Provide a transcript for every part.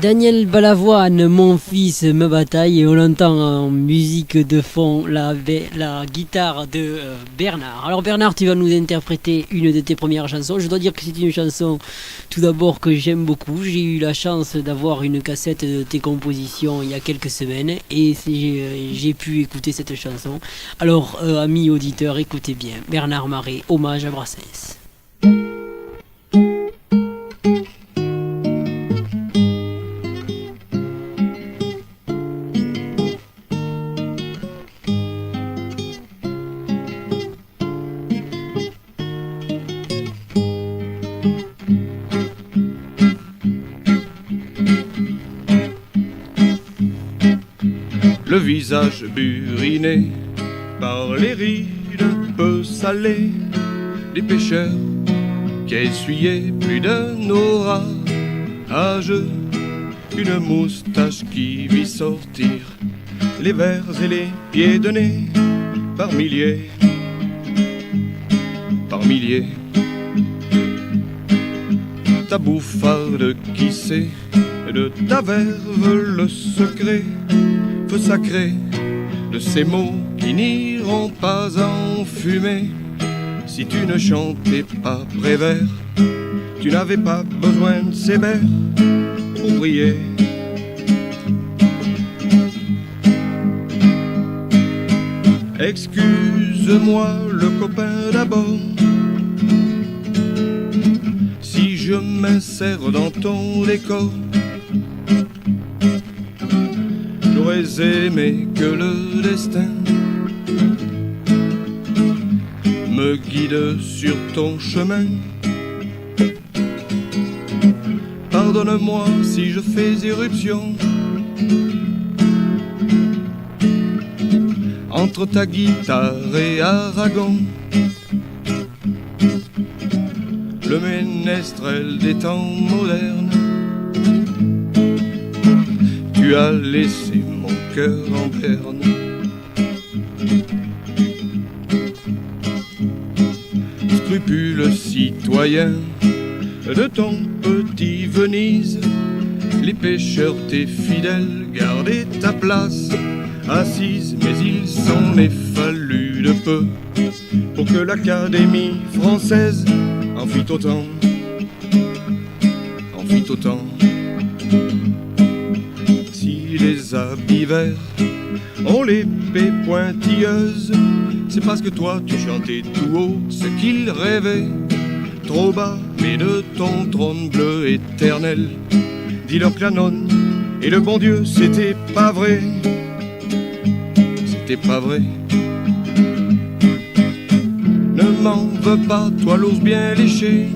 Daniel Balavoine, Mon fils me bataille, et on entend en musique de fond la guitare de Bernard. Alors Bernard, tu vas nous interpréter une de tes premières chansons. Je dois dire que c'est une chanson tout d'abord que j'aime beaucoup. J'ai eu la chance d'avoir une cassette de tes compositions il y a quelques semaines et j'ai pu écouter cette chanson. Alors amis auditeurs, écoutez bien, Bernard Marais, hommage à Brassens. Le visage buriné par les rides peu salées des pêcheurs qui essuyaient plus d'un orage, une moustache qui vit sortir les vers et les pieds de nez par milliers, par milliers. Ta bouffarde qui sait de ta verve le secret, feu sacré de ces mots qui n'iront pas en fumée. Si tu ne chantais pas Prévert, tu n'avais pas besoin de ces vers pour briller. Excuse-moi le copain d'abord, si je m'insère dans ton décor. J'aurais aimé que le destin me guide sur ton chemin. Pardonne-moi si je fais irruption entre ta guitare et Aragon, le ménestrel des temps modernes. Tu as laissé mon cœur en berne. Scrupule citoyen de ton petit Venise, les pêcheurs tes fidèles gardaient ta place assise, mais il s'en est fallu de peu pour que l'Académie française en fit autant, en fit autant. Les habits verts ont l'épée pointilleuse, c'est parce que toi tu chantais tout haut ce qu'ils rêvaient, trop bas mais de ton trône bleu éternel. Dis-leur que la nonne et le bon Dieu c'était pas vrai, c'était pas vrai. Ne m'en veux pas, toi l'ose bien léché,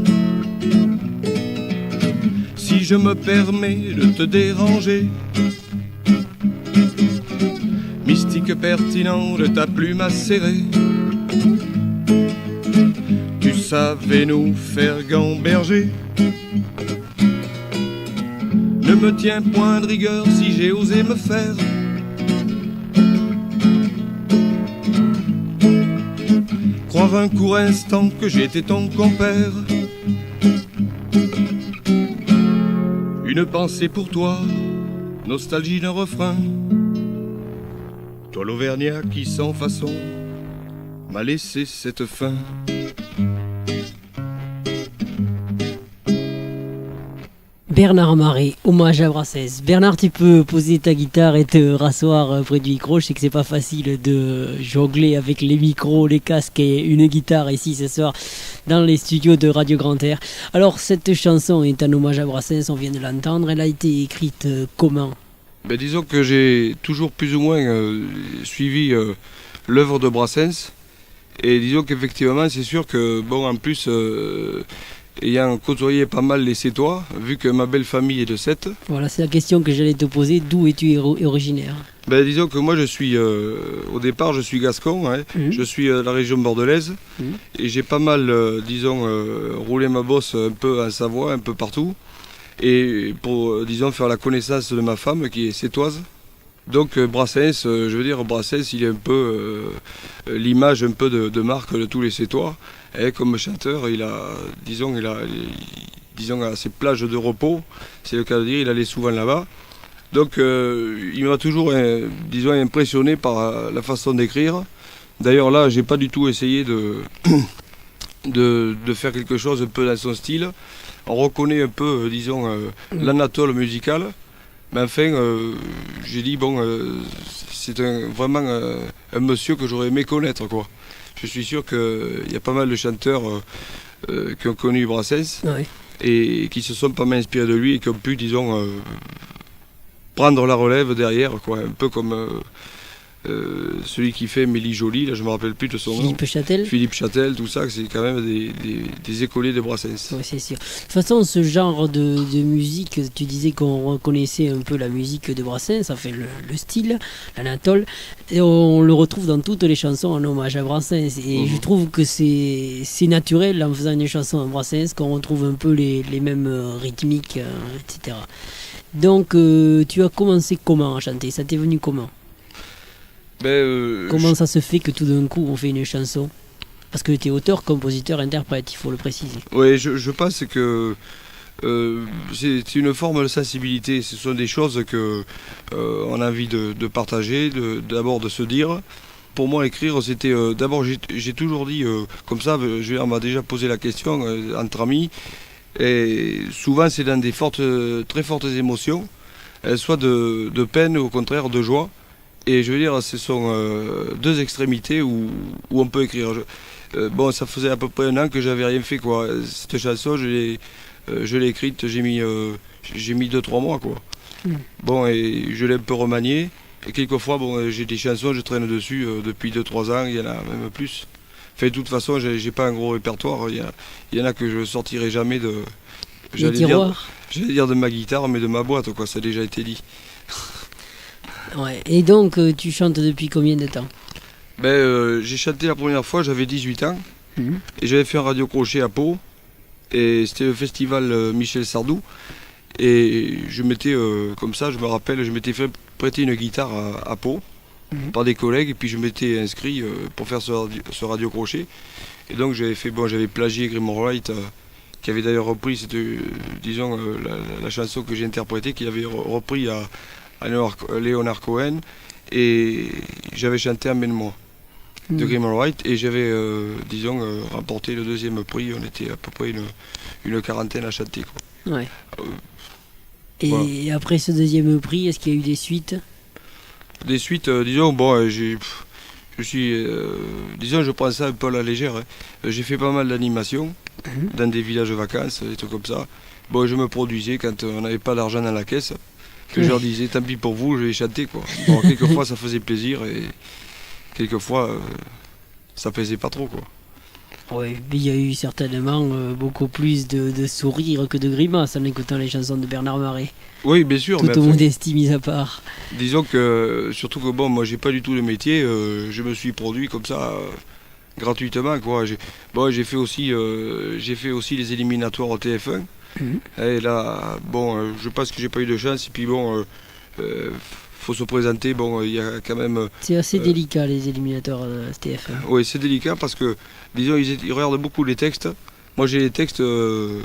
si je me permets de te déranger. Mystique pertinent de ta plume acérée, tu savais nous faire gamberger. Ne me tiens point de rigueur si j'ai osé me faire croire un court instant que j'étais ton compère. Une pensée pour toi, nostalgie d'un refrain. Toi l'Auvergnat qui sans façon m'a laissé cette fin. Bernard Marais, hommage à Brassens. Bernard, tu peux poser ta guitare et te rasseoir près du micro. Je sais que c'est pas facile de jongler avec les micros, les casques et une guitare ici ce soir dans les studios de Radio Grand Air. Alors cette chanson est un hommage à Brassens, on vient de l'entendre. Elle a été écrite comment ? Ben, disons que j'ai toujours plus ou moins suivi l'œuvre de Brassens, et disons qu'effectivement c'est sûr que bon, en plus ayant côtoyé pas mal les Sétois, vu que ma belle famille est de Sète. Voilà, c'est la question que j'allais te poser, d'où es-tu originaire ? Ben, disons que moi je suis au départ je suis gascon, hein. Je suis de la région bordelaise, et j'ai pas mal roulé ma bosse un peu en Savoie, un peu partout. Et pour, faire la connaissance de ma femme qui est sétoise. Donc Brassens, je veux dire, Brassens, il est un peu l'image un peu de marque de tous les Sétois. Et comme chanteur, il disons, à ses plages de repos, c'est le cas de dire, il allait souvent là-bas. Donc il m'a toujours, disons, impressionné par la façon d'écrire. D'ailleurs là, j'ai pas du tout essayé de faire quelque chose un peu dans son style. On reconnaît un peu, disons, l'anatole musical. Mais enfin, j'ai dit, bon, c'est vraiment un monsieur que j'aurais aimé connaître, quoi. Je suis sûr qu'il y a pas mal de chanteurs qui ont connu Brassens et qui se sont pas mal inspirés de lui et qui ont pu, disons, prendre la relève derrière, quoi. Un peu comme celui qui fait Mélie Jolie, là je me rappelle plus de son nom. Philippe Châtel, tout ça, c'est quand même des écoliers de Brassens. Oui, c'est sûr. De toute façon, ce genre de musique, tu disais qu'on reconnaissait un peu la musique de Brassens, ça fait le style, l'anatole, et on le retrouve dans toutes les chansons en hommage à Brassens. Et je trouve que c'est naturel en faisant une chanson à Brassens qu'on retrouve un peu les mêmes rythmiques, etc. Donc, tu as commencé comment à chanter? Ça t'est venu comment? Comment ça se fait que tout d'un coup on fait une chanson? Parce que tu es auteur, compositeur, interprète, il faut le préciser. Oui, je pense que c'est une forme de sensibilité. Ce sont des choses qu'on a envie de partager, d'abord de se dire. Pour moi, écrire, c'était d'abord, j'ai toujours dit, comme ça, on m'a déjà posé la question entre amis, et souvent c'est dans des très fortes émotions, soit de peine ou au contraire de joie. Et je veux dire, ce sont deux extrémités où on peut écrire. Bon, ça faisait à peu près un an que j'avais rien fait, quoi. Cette chanson, je l'ai écrite, j'ai mis 2-3 mois, quoi. Bon, et je l'ai un peu remaniée. Et quelquefois, bon, j'ai des chansons, je traîne dessus depuis 2-3 ans, il y en a même plus. Enfin, de toute façon, j'ai pas un gros répertoire. Il y en a que je sortirai jamais de... J'allais dire de ma guitare, mais de ma boîte, quoi. Ça a déjà été dit. Ouais. Et donc, tu chantes depuis combien de temps? J'ai chanté la première fois, j'avais 18 ans. Et j'avais fait un radio-crochet à Pau. Et c'était le festival Michel Sardou. Et je m'étais, comme ça, je me rappelle, je m'étais fait prêter une guitare à Pau par des collègues. Et puis je m'étais inscrit pour faire ce radio-crochet. Et donc j'avais plagié Grimald Wright, qui avait d'ailleurs repris, disons, la chanson que j'ai interprétée, qui avait repris à Leonard Cohen, et j'avais chanté Emmène-moi de Grimald Wright, et j'avais disons remporté le 2e prix. On était à peu près une quarantaine à chanter, quoi. Ouais. Et après ce 2e prix, est-ce qu'il y a eu des suites? Des suites, disons, bon, disons, je prends ça un peu à la légère, hein. J'ai fait pas mal d'animations dans des villages de vacances, des trucs comme ça. Bon, je me produisais quand on n'avait pas d'argent dans la caisse. Que je leur disais, tant pis pour vous, je vais chanter, quoi. Bon, quelquefois ça faisait plaisir et quelquefois ça plaisait pas trop, quoi. Oui, il y a eu certainement beaucoup plus de sourires que de grimaces en écoutant les chansons de Bernard Marais. Oui, bien sûr. Toute modestie mise à part. Disons que, surtout que bon, moi j'ai pas du tout le métier, je me suis produit comme ça gratuitement, quoi. J'ai fait aussi les éliminatoires au TF1. Et là, bon, je pense que j'ai pas eu de chance. Et puis bon, faut se présenter. Bon, il y a quand même. C'est assez délicat les éliminateurs TF1. Oui, c'est délicat parce que, disons, ils regardent beaucoup les textes. Moi, j'ai les textes. Je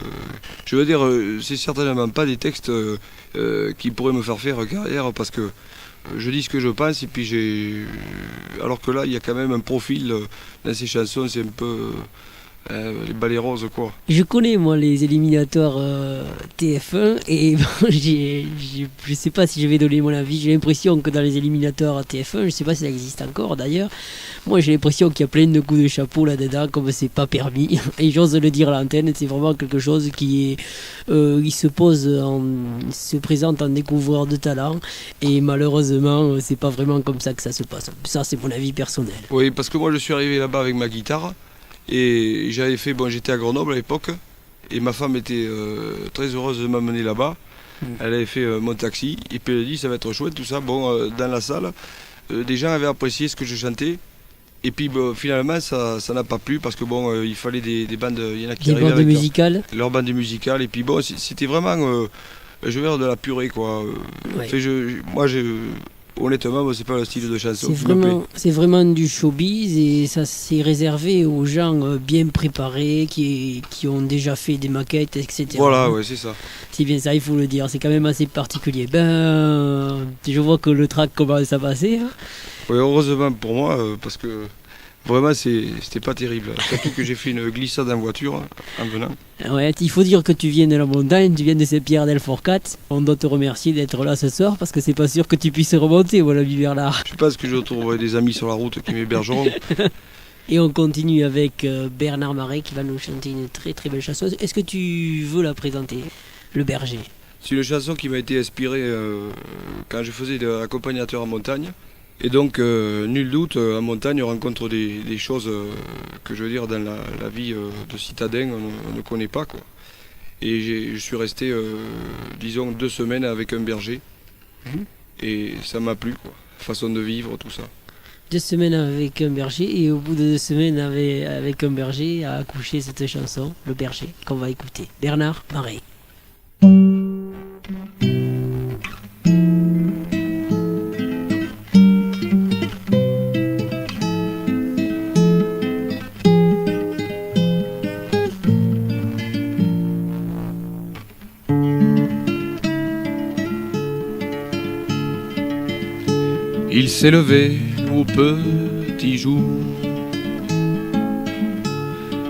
veux dire, c'est certainement pas des textes qui pourraient me faire carrière, parce que je dis ce que je pense, et puis alors que là, il y a quand même un profil dans ces chansons. C'est un peu. Les balais roses, quoi. Je connais, moi, les éliminatoires TF1, et je sais pas si je vais donner mon avis. J'ai l'impression que dans les éliminatoires TF1, je sais pas si ça existe encore d'ailleurs, moi j'ai l'impression qu'il y a plein de coups de chapeau là-dedans, comme c'est pas permis. Et j'ose le dire à l'antenne, c'est vraiment quelque chose qui est, il se présente en découvreur de talent, et malheureusement, c'est pas vraiment comme ça que ça se passe. Ça, c'est mon avis personnel. Oui, parce que moi, je suis arrivé là-bas avec ma guitare. Et j'étais à Grenoble à l'époque, et ma femme était très heureuse de m'amener là-bas. Elle avait fait mon taxi, et puis elle a dit ça va être chouette, tout ça. Bon, dans la salle, des gens avaient apprécié ce que je chantais, et puis finalement ça n'a pas plu, parce que bon, il fallait des bandes, il y en a qui arrivaient avec leur bande musicale, et puis bon, c'était vraiment, je veux dire, de la purée, quoi. Ouais. Enfin, honnêtement, moi, c'est pas le style de chanson qui me plaît. C'est vraiment du showbiz et ça c'est réservé aux gens bien préparés qui ont déjà fait des maquettes, etc. Voilà, ouais, c'est ça. C'est bien ça, il faut le dire. C'est quand même assez particulier. Je vois que le track commence à passer. Hein. Ouais, heureusement pour moi, parce que vraiment, c'était pas terrible. Surtout que j'ai fait une glissade en voiture en venant. Ouais, il faut dire que tu viens de la montagne, tu viens de Saint-Pierre-del-Forcat. On doit te remercier d'être là ce soir parce que c'est pas sûr que tu puisses remonter, voilà, Bernard. Je pense que je retrouverai des amis sur la route qui m'hébergeront. Et on continue avec Bernard Marais qui va nous chanter une très très belle chanson. Est-ce que tu veux la présenter, Le Berger? C'est une chanson qui m'a été inspirée quand je faisais accompagnateur en montagne. Et donc, nul doute, en montagne, on rencontre des choses que, je veux dire, dans la vie de citadin, on ne connaît pas, quoi. Et je suis resté, disons, 2 semaines avec un berger. Et ça m'a plu, quoi. Façon de vivre, tout ça. 2 semaines avec un berger, et au bout de 2 semaines avec un berger a accouché cette chanson, Le Berger, qu'on va écouter. Bernard Marais. Il s'est levé au petit jour.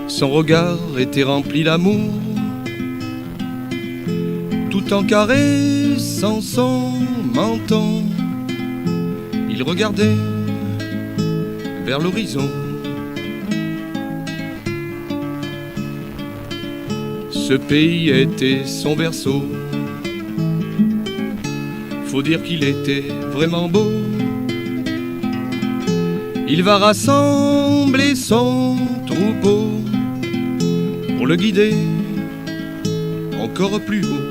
Son regard était rempli d'amour, tout en caressant son menton. Il regardait vers l'horizon. Ce pays était son berceau. Faut dire qu'il était vraiment beau. Il va rassembler son troupeau pour le guider encore plus haut.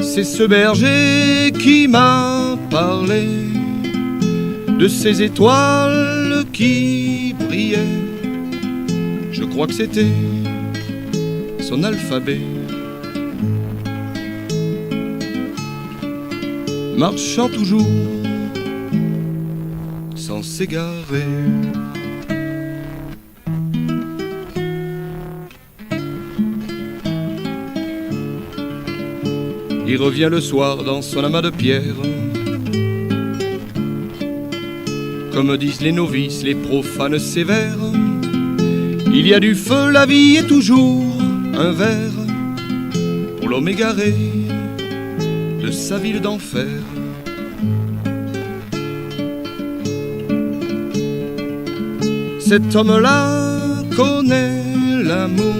C'est ce berger qui m'a parlé de ces étoiles qui brillaient. Je crois que c'était son alphabet. Marchant toujours sans s'égarer. Il revient le soir dans son amas de pierres. Comme disent les novices, les profanes sévères, il y a du feu, la vie est toujours un verre pour l'homme égaré de sa ville d'enfer. Cet homme-là connaît l'amour,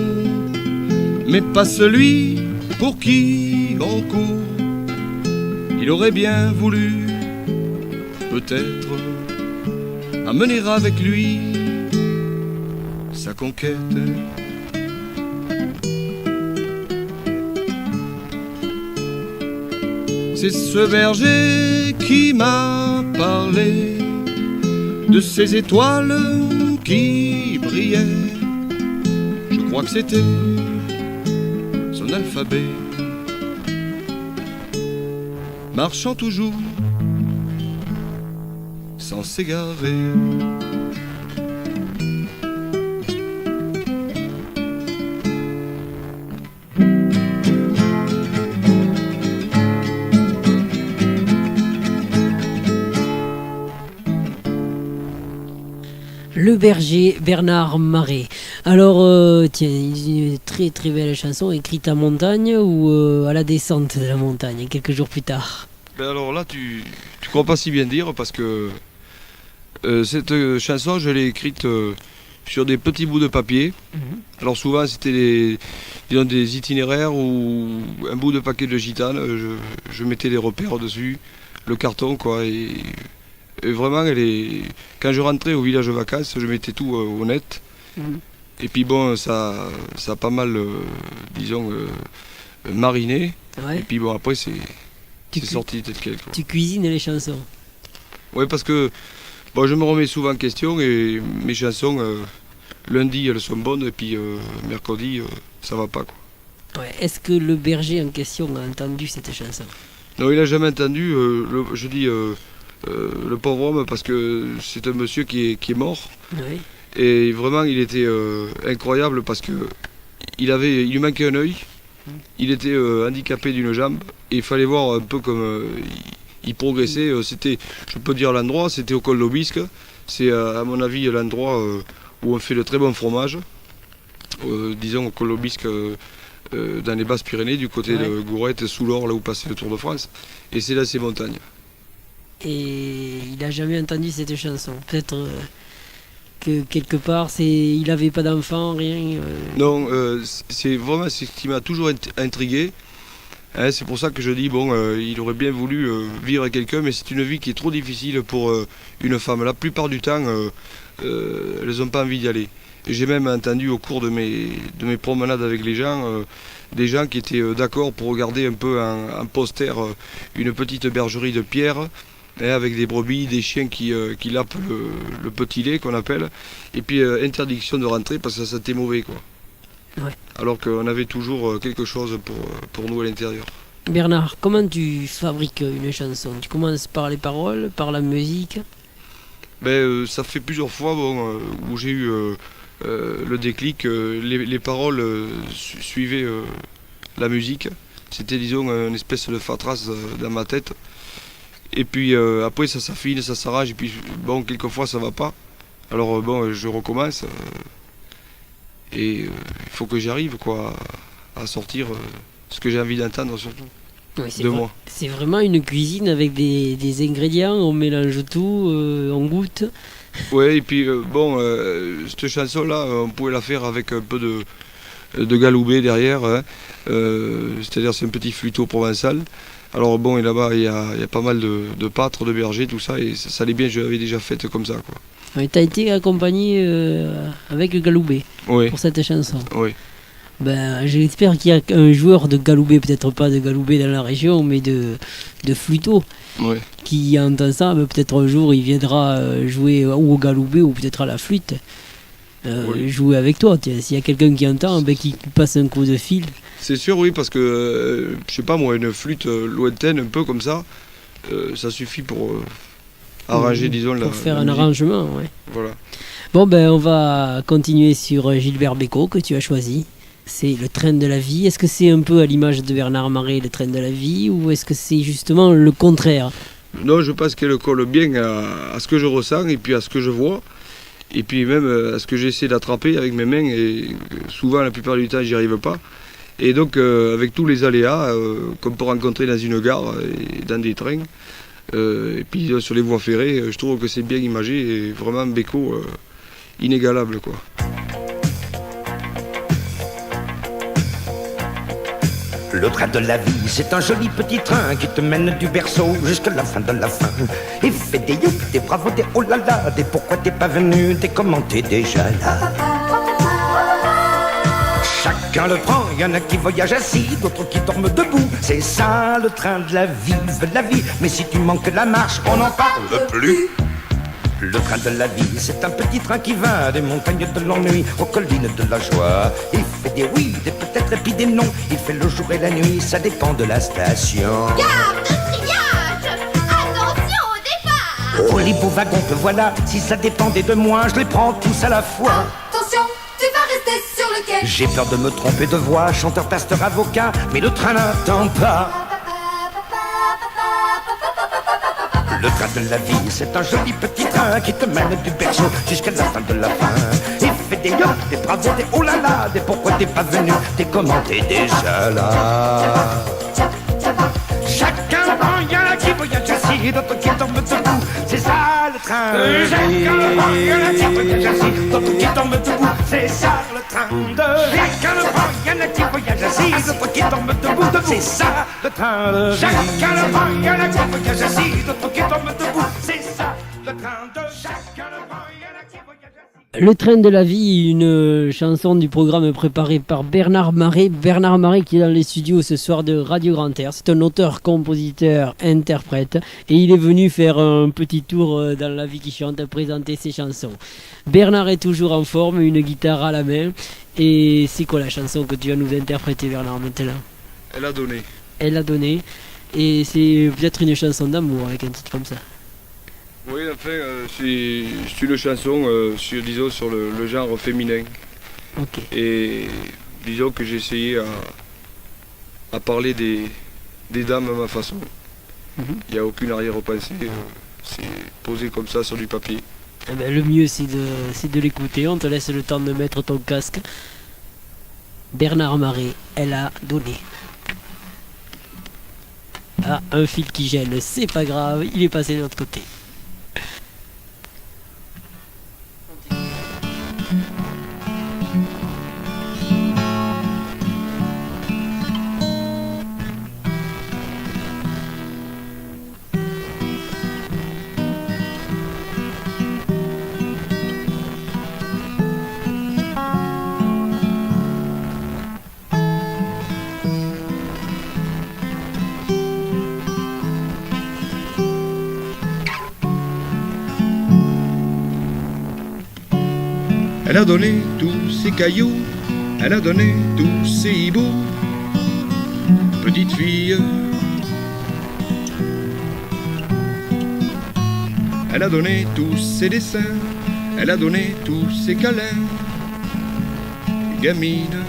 mais pas celui pour qui on court. Il aurait bien voulu, peut-être, amener avec lui sa conquête. C'est ce berger qui m'a parlé de ces étoiles qui brillaient. Je crois que c'était son alphabet. Marchant toujours sans s'égarer. Le Berger, Bernard Marais. Alors, tiens, une très très belle chanson écrite en montagne ou à la descente de la montagne, quelques jours plus tard. Ben alors là, tu crois pas si bien dire parce que cette chanson, je l'ai écrite sur des petits bouts de papier. Alors souvent, c'était des itinéraires ou un bout de paquet de gitane. Je mettais des repères dessus, le carton, quoi. Et vraiment, quand je rentrais au village de vacances, je mettais tout au net. Et puis bon, ça a pas mal, disons, mariné. Ouais. Et puis bon, après, c'est sorti tel quel. Tu cuisines les chansons. Oui, parce que bon, je me remets souvent en question et mes chansons, lundi, elles sont bonnes, et puis mercredi, ça va pas, quoi. Ouais. Est-ce que le berger en question a entendu cette chanson? Non, il n'a jamais entendu, je dis le pauvre homme, parce que c'est un monsieur qui est mort. Oui. Et vraiment, il était incroyable parce que il lui manquait un œil, il était handicapé d'une jambe, et il fallait voir un peu comme il progressait. C'était, je peux dire l'endroit, c'était au col d'Aubisque. C'est à mon avis l'endroit où on fait le très bon fromage. Disons au col d'Aubisque, dans les Basses-Pyrénées, du côté de Gourette, sous l'Or, là où passait le Tour de France. Et c'est là ces montagnes. Et il n'a jamais entendu cette chanson. Peut-être que quelque part, il n'avait pas d'enfant, rien. Non, c'est vraiment ce qui m'a toujours intrigué. Hein, c'est pour ça que je dis, il aurait bien voulu vivre avec quelqu'un, mais c'est une vie qui est trop difficile pour une femme. La plupart du temps, elles n'ont pas envie d'y aller. Et j'ai même entendu au cours de mes promenades avec les gens, des gens qui étaient d'accord pour regarder un peu en poster une petite bergerie de pierre, hein, avec des brebis, des chiens qui lapent le petit lait qu'on appelle, et puis interdiction de rentrer parce que ça sentait mauvais, quoi. Ouais. Alors qu'on avait toujours quelque chose pour nous à l'intérieur. Bernard, comment tu fabriques une chanson? Tu commences par les paroles, par la musique? Ça fait plusieurs fois où j'ai eu le déclic. Les paroles suivaient la musique. C'était, disons, une espèce de fatras dans ma tête. Et puis après, ça s'affine, ça s'arrange. Et puis, quelquefois, ça va pas. Alors, je recommence. Et il faut que j'arrive, quoi, à sortir ce que j'ai envie d'entendre, surtout. Oui, Moi. C'est vraiment une cuisine avec des ingrédients, on mélange tout, on goûte. Ouais, et puis cette chanson-là, on pouvait la faire avec un peu de galoubet derrière, hein. C'est-à-dire c'est un petit flûteau provençal. Alors et là-bas il y a pas mal de pâtres, de bergers, tout ça, et ça allait bien, je l'avais déjà faite comme ça, quoi. Tu as été accompagné avec le galoubet pour cette chanson. Oui. J'espère qu'il y a un joueur de galoubet, peut-être pas de galoubet dans la région, mais de flûteau, qui entend ça. Peut-être un jour il viendra jouer ou au galoubet ou peut-être à la flûte, jouer avec toi. S'il y a quelqu'un qui entend, qui passe un coup de fil. C'est sûr, oui, parce que je sais pas moi, une flûte lointaine, un peu comme ça, ça suffit pour arranger, disons, pour faire la un musique. arrangement. Ouais. Voilà. Bon, on va continuer sur Gilbert Bécaud que tu as choisi. C'est le train de la vie. Est-ce que c'est un peu à l'image de Bernard Marais, le train de la vie, ou est-ce que c'est justement le contraire? Non, je pense qu'elle colle bien à ce que je ressens et puis à ce que je vois. Et puis même à ce que j'essaie d'attraper avec mes mains. Et souvent, la plupart du temps, j'y arrive pas. Et donc, avec tous les aléas qu'on peut rencontrer dans une gare et dans des trains, et puis sur les voies ferrées, je trouve que c'est bien imagé et vraiment Bécaud inégalable, quoi. Le train de la vie, c'est un joli petit train qui te mène du berceau jusqu'à la fin de la fin. Il fait des youp, des bravos, des oh là là, des pourquoi t'es pas venu, des comment t'es déjà là. Chacun le prend, y en a qui voyagent assis, d'autres qui dorment debout. C'est ça le train de la vie, mais si tu manques la marche, on n'en parle plus. Le train de la vie, c'est un petit train qui va des montagnes de l'ennui aux collines de la joie. Il fait des oui, des peut-être et puis des non. Il fait le jour et la nuit, ça dépend de la station. Gare de triage, attention au départ. Oh, les beaux wagons que voilà, si ça dépendait de moi, je les prends tous à la fois. Attention, tu vas rester sur le quai. J'ai peur de me tromper de voix, chanteur, pasteur, avocat, mais le train n'attend pas. Le train de la vie, c'est un joli petit train qui te mène du berceau jusqu'à la fin de la fin. Il fait des yo, des bravos, des oh là là, des pourquoi t'es pas venu, des comment t'es déjà là. Chacun prend, y en a qui voyagent assis, d'autres qui tombent debout. C'est ça le train de chacun le prend, y en a qui voyagent assis, d'autres qui tombent debout. C'est ça le train de chacun le prend, y en a qui voyagent assis, d'autres qui tombent debout. C'est ça le train de chacun le prend, y en a qui voyagent assis, d'autres qui tombent debout. C'est ça le train de chacun le prend, y en a qui voyagent assis. Le train de la vie, une chanson du programme préparé par Bernard Marais. Bernard Marais qui est dans les studios ce soir de Radio Grand Air. C'est un auteur, compositeur, interprète. Et il est venu faire un petit tour dans la vie qui chante, présenter ses chansons. Bernard est toujours en forme, une guitare à la main. Et c'est quoi la chanson que tu vas nous interpréter, Bernard, maintenant? Elle a donné. Elle a donné. Et c'est peut-être une chanson d'amour avec un titre comme ça. Oui, enfin, c'est une chanson disons, sur le genre féminin. Ok. Et disons que j'ai essayé à parler des dames à ma façon. Il n'y a aucune arrière-pensée. C'est posé comme ça sur du papier. Eh ben, le mieux c'est de l'écouter. On te laisse le temps de mettre ton casque. Bernard Marais, elle a donné. Ah, un fil qui gêne, c'est pas grave, il est passé de l'autre côté. Elle a donné tous ses cailloux, elle a donné tous ses hiboux, petite fille. Elle a donné tous ses dessins, elle a donné tous ses câlins, gamine.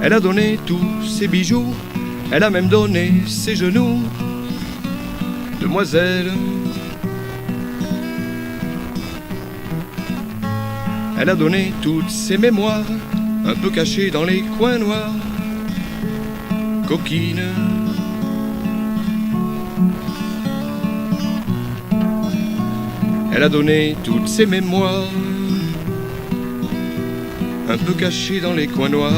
Elle a donné tous ses bijoux, elle a même donné ses genoux, demoiselle. Elle a donné toutes ses mémoires, un peu cachées dans les coins noirs, coquine. Elle a donné toutes ses mémoires, un peu cachées dans les coins noirs.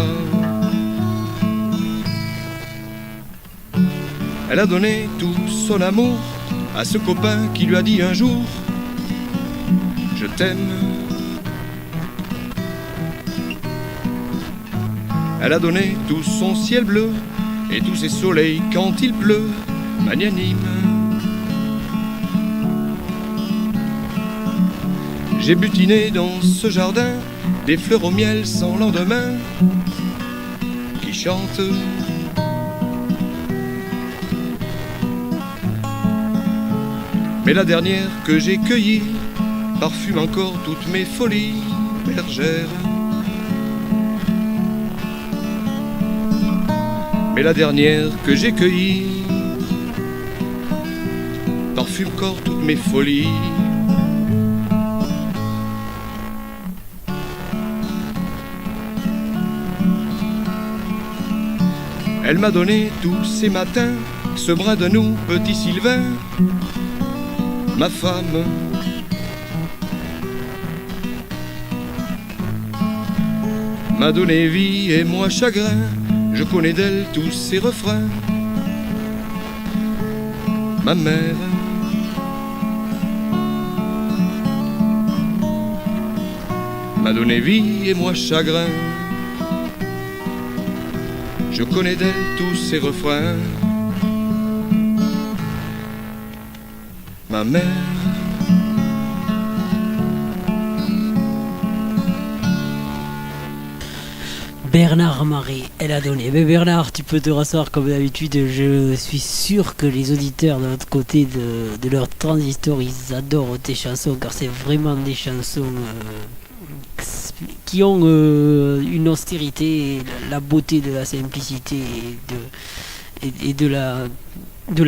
Elle a donné tout son amour à ce copain qui lui a dit un jour « Je t'aime ». Elle a donné tout son ciel bleu et tous ses soleils quand il pleut, magnanime. J'ai butiné dans ce jardin des fleurs au miel sans lendemain qui chantent. Mais la dernière que j'ai cueillie parfume encore toutes mes folies bergères. Mais la dernière que j'ai cueillie parfume encore toutes mes folies. Elle m'a donné tous ces matins ce bras de nous, petit Sylvain, ma femme. M'a donné vie et moi chagrin. Je connais d'elle tous ses refrains. Ma mère. M'a donné vie et moi chagrin. Je connais d'elle tous ses refrains. Ma mère. Bernard Marais, elle a donné. Mais Bernard, tu peux te rasseoir comme d'habitude. Je suis sûr que les auditeurs de l'autre côté de leur transistor, ils adorent tes chansons, car c'est vraiment des chansons qui ont une austérité, la beauté de la simplicité et de la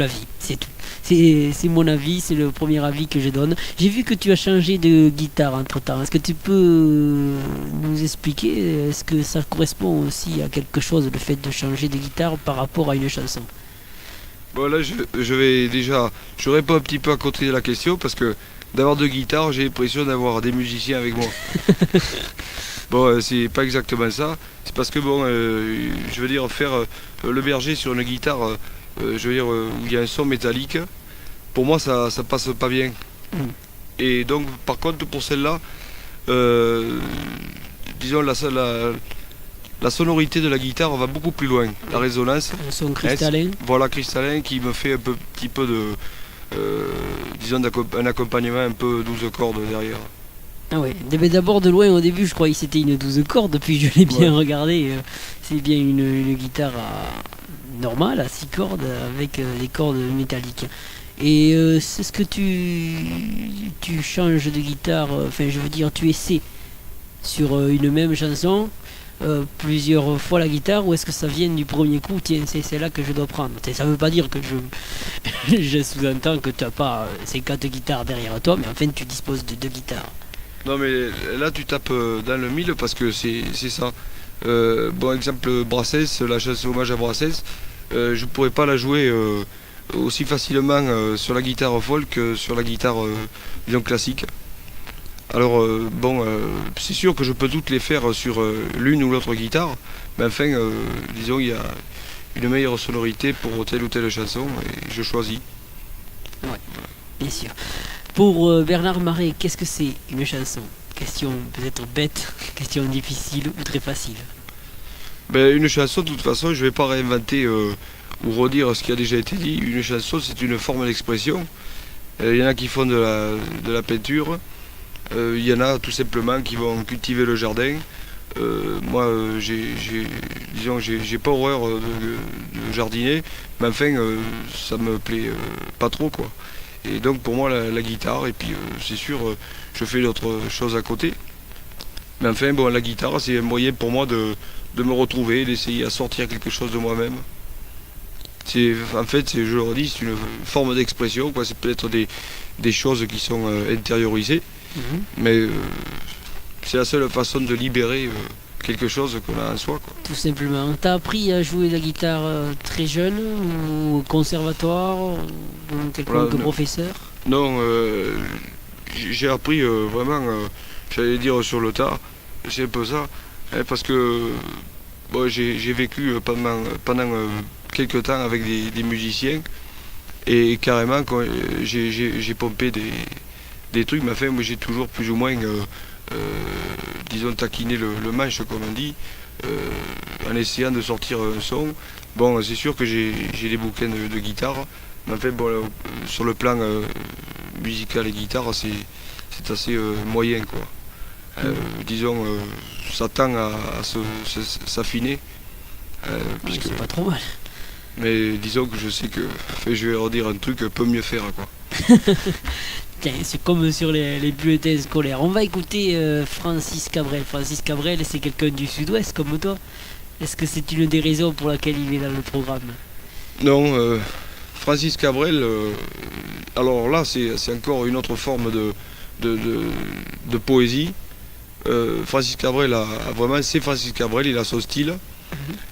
vie. C'est tout. C'est mon avis, c'est le premier avis que je donne. J'ai vu que tu as changé de guitare entre temps. Est-ce que tu peux nous expliquer? Est-ce que ça correspond aussi à quelque chose, le fait de changer de guitare par rapport à une chanson? Bon là je vais déjà, je réponds un petit peu à côté de la question parce que d'avoir deux guitares, j'ai l'impression d'avoir des musiciens avec moi. Bon, c'est pas exactement ça. C'est parce que bon, je veux dire faire le berger sur une guitare, je veux dire où il y a un son métallique. Pour moi, ça passe pas bien. Et donc, par contre, pour celle-là, disons la sonorité de la guitare va beaucoup plus loin. La résonance. Un son cristallin. Voilà, cristallin qui me fait un petit peu de, disons, un accompagnement un peu 12 cordes derrière. Ah ouais, mais d'abord de loin au début je croyais que c'était une 12 cordes, puis je l'ai bien regardé, c'est bien une guitare normale à 6 cordes avec des cordes métalliques. Et c'est ce que tu changes de guitare, enfin je veux dire tu essaies sur une même chanson plusieurs fois la guitare, ou est-ce que ça vient du premier coup, tiens c'est là que je dois prendre. Ça veut pas dire que je sous-entends que tu n'as pas 50 guitares derrière toi, mais enfin tu disposes de 2 guitares. Non mais là tu tapes dans le mille parce que c'est ça. Bon exemple Brassens, la chanson hommage à Brassens, je pourrais pas la jouer aussi facilement sur la guitare folk que sur la guitare disons classique. Alors c'est sûr que je peux toutes les faire sur l'une ou l'autre guitare, mais enfin disons il y a une meilleure sonorité pour telle ou telle chanson et je choisis. Ouais, bien sûr. Pour Bernard Marais, qu'est-ce que c'est une chanson? Question peut-être bête, question difficile ou très facile? Ben, une chanson, de toute façon, je ne vais pas réinventer ou redire ce qui a déjà été dit. Une chanson, c'est une forme d'expression. Il y en a qui font de la peinture. Il y en a tout simplement qui vont cultiver le jardin. Moi, j'ai pas horreur de jardiner, mais enfin, ça me plaît pas trop, quoi. Et donc pour moi la guitare, et puis c'est sûr je fais d'autres choses à côté. Mais enfin bon, la guitare c'est un moyen pour moi de me retrouver, d'essayer à sortir quelque chose de moi-même. En fait, je le redis, c'est une forme d'expression, quoi. C'est peut-être des choses qui sont intériorisées, mais c'est la seule façon de libérer quelque chose qu'on a en soi, quoi. Tout simplement. T'as appris à jouer la guitare très jeune, ou au conservatoire, ou quelconque professeur? Non, j'ai appris vraiment, j'allais dire sur le tas, c'est un peu ça, hein, parce que bon, j'ai vécu pendant quelques temps avec des musiciens, et carrément quand j'ai pompé des trucs, mais enfin moi j'ai toujours plus ou moins disons taquiner le manche comme on dit, en essayant de sortir un son. Bon, c'est sûr que j'ai des bouquins de guitare, mais en fait bon, sur le plan musical et guitare c'est assez moyen, quoi. Disons ça tend à s'affiner, puisque c'est pas trop mal. mais disons que je sais que je vais redire un truc peut mieux faire, quoi. Tiens, c'est comme sur les bulletins scolaires. On va écouter Francis Cabrel. Francis Cabrel, c'est quelqu'un du sud-ouest comme toi. Est-ce que c'est une des raisons pour laquelle il est dans le programme? Non, Francis Cabrel, alors là c'est encore une autre forme de poésie. Francis Cabrel c'est Francis Cabrel, il a son style.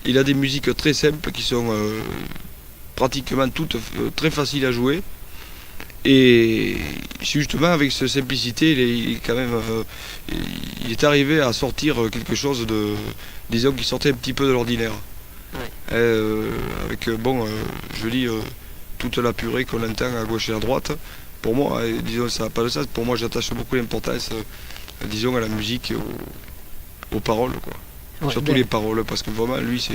Il a des musiques très simples qui sont pratiquement toutes très faciles à jouer. Et justement avec cette simplicité, il est arrivé à sortir quelque chose disons qui sortait un petit peu de l'ordinaire. Ouais. Avec je lis toute la purée qu'on entend à gauche et à droite. Pour moi, disons ça n'a pas de sens. Pour moi, j'attache beaucoup d'importance, disons à la musique et aux paroles, quoi. Ouais, surtout les paroles, parce que vraiment lui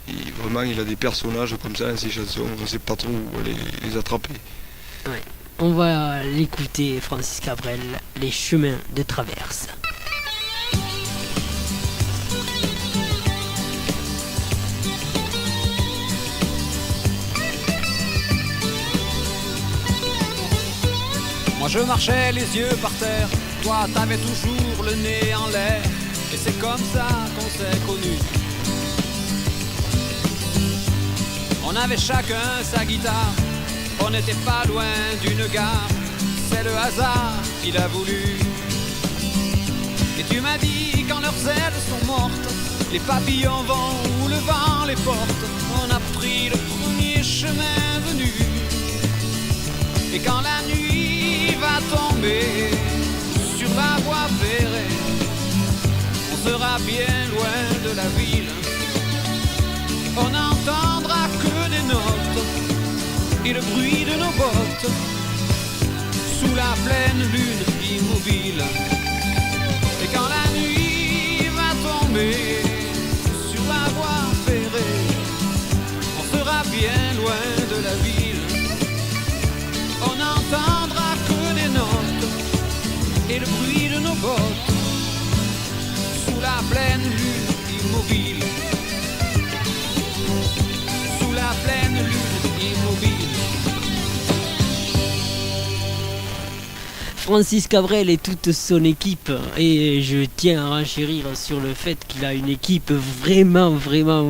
il a des personnages comme ça dans ses chansons, on ne sait pas trop où les attraper. Ouais. On va l'écouter, Francis Cabrel, Les chemins de traverse. Moi je marchais les yeux par terre, toi t'avais toujours le nez en l'air, et c'est comme ça qu'on s'est connus. On avait chacun sa guitare, on n'était pas loin d'une gare, c'est le hasard qui l'a voulu. Et tu m'as dit quand leurs ailes sont mortes, les papillons vont où le vent les porte, on a pris le premier chemin venu. Et quand la nuit va tomber sur la voie ferrée, on sera bien loin de la ville, on n'entendra que des notes et le bruit de nos bottes sous la pleine lune immobile. Et quand la nuit va tomber sur la voie ferrée, on sera bien loin de la ville, on n'entendra que des notes et le bruit de nos pleine lune immobile. Sous la pleine lune immobile. Francis Cabrel et toute son équipe, et je tiens à renchérir sur le fait qu'il a une équipe vraiment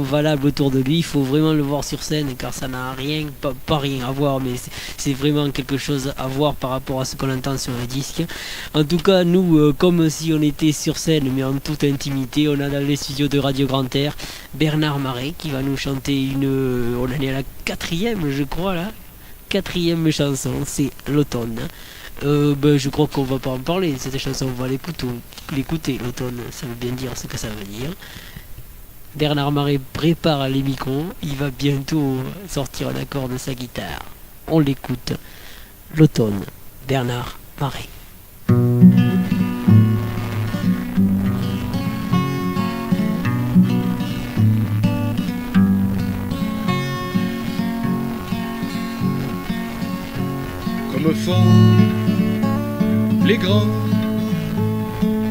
valable autour de lui. Il faut vraiment le voir sur scène car ça n'a rien, pas rien à voir, mais c'est vraiment quelque chose à voir par rapport à ce qu'on entend sur le disque. En tout cas, nous, comme si on était sur scène mais en toute intimité, on a dans les studios de Radio Grand Air Bernard Marais qui va nous chanter on en est à la 4e, je crois, là, 4e chanson, c'est l'automne. Je crois qu'on va pas en parler de cette chanson, on va l'écouter. L'automne, ça veut bien dire ce que ça veut dire. Bernard Marais prépare les micros, il va bientôt sortir un accord de sa guitare. On l'écoute. L'automne, Bernard Marais. Comme font les grands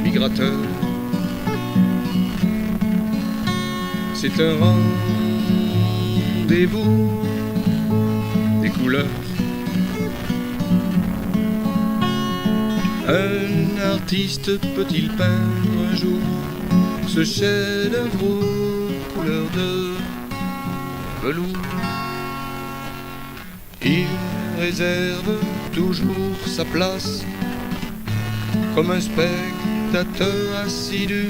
migrateurs, c'est un rendez-vous des couleurs. Un artiste peut-il peindre un jour ce chef-d'œuvre aux couleurs de velours? Il réserve toujours sa place comme un spectateur assidu.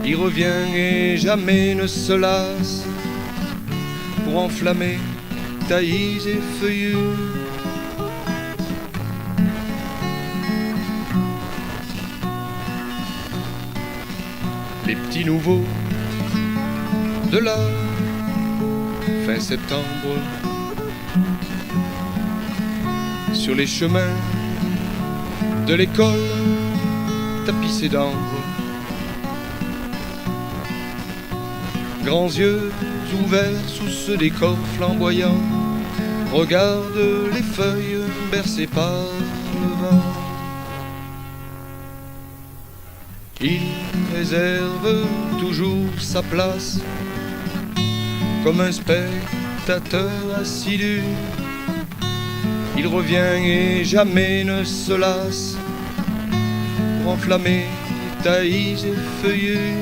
Il revient et jamais ne se lasse pour enflammer taillis et feuillus. Les petits nouveaux de la fin septembre sur les chemins de l'école tapissés d'ambre, grands yeux ouverts sous ce décor flamboyant, regardent les feuilles bercées par le vent. Il réserve toujours sa place comme un spectateur assidu. Il revient et jamais ne se lasse pour enflammer taillis et feuillus.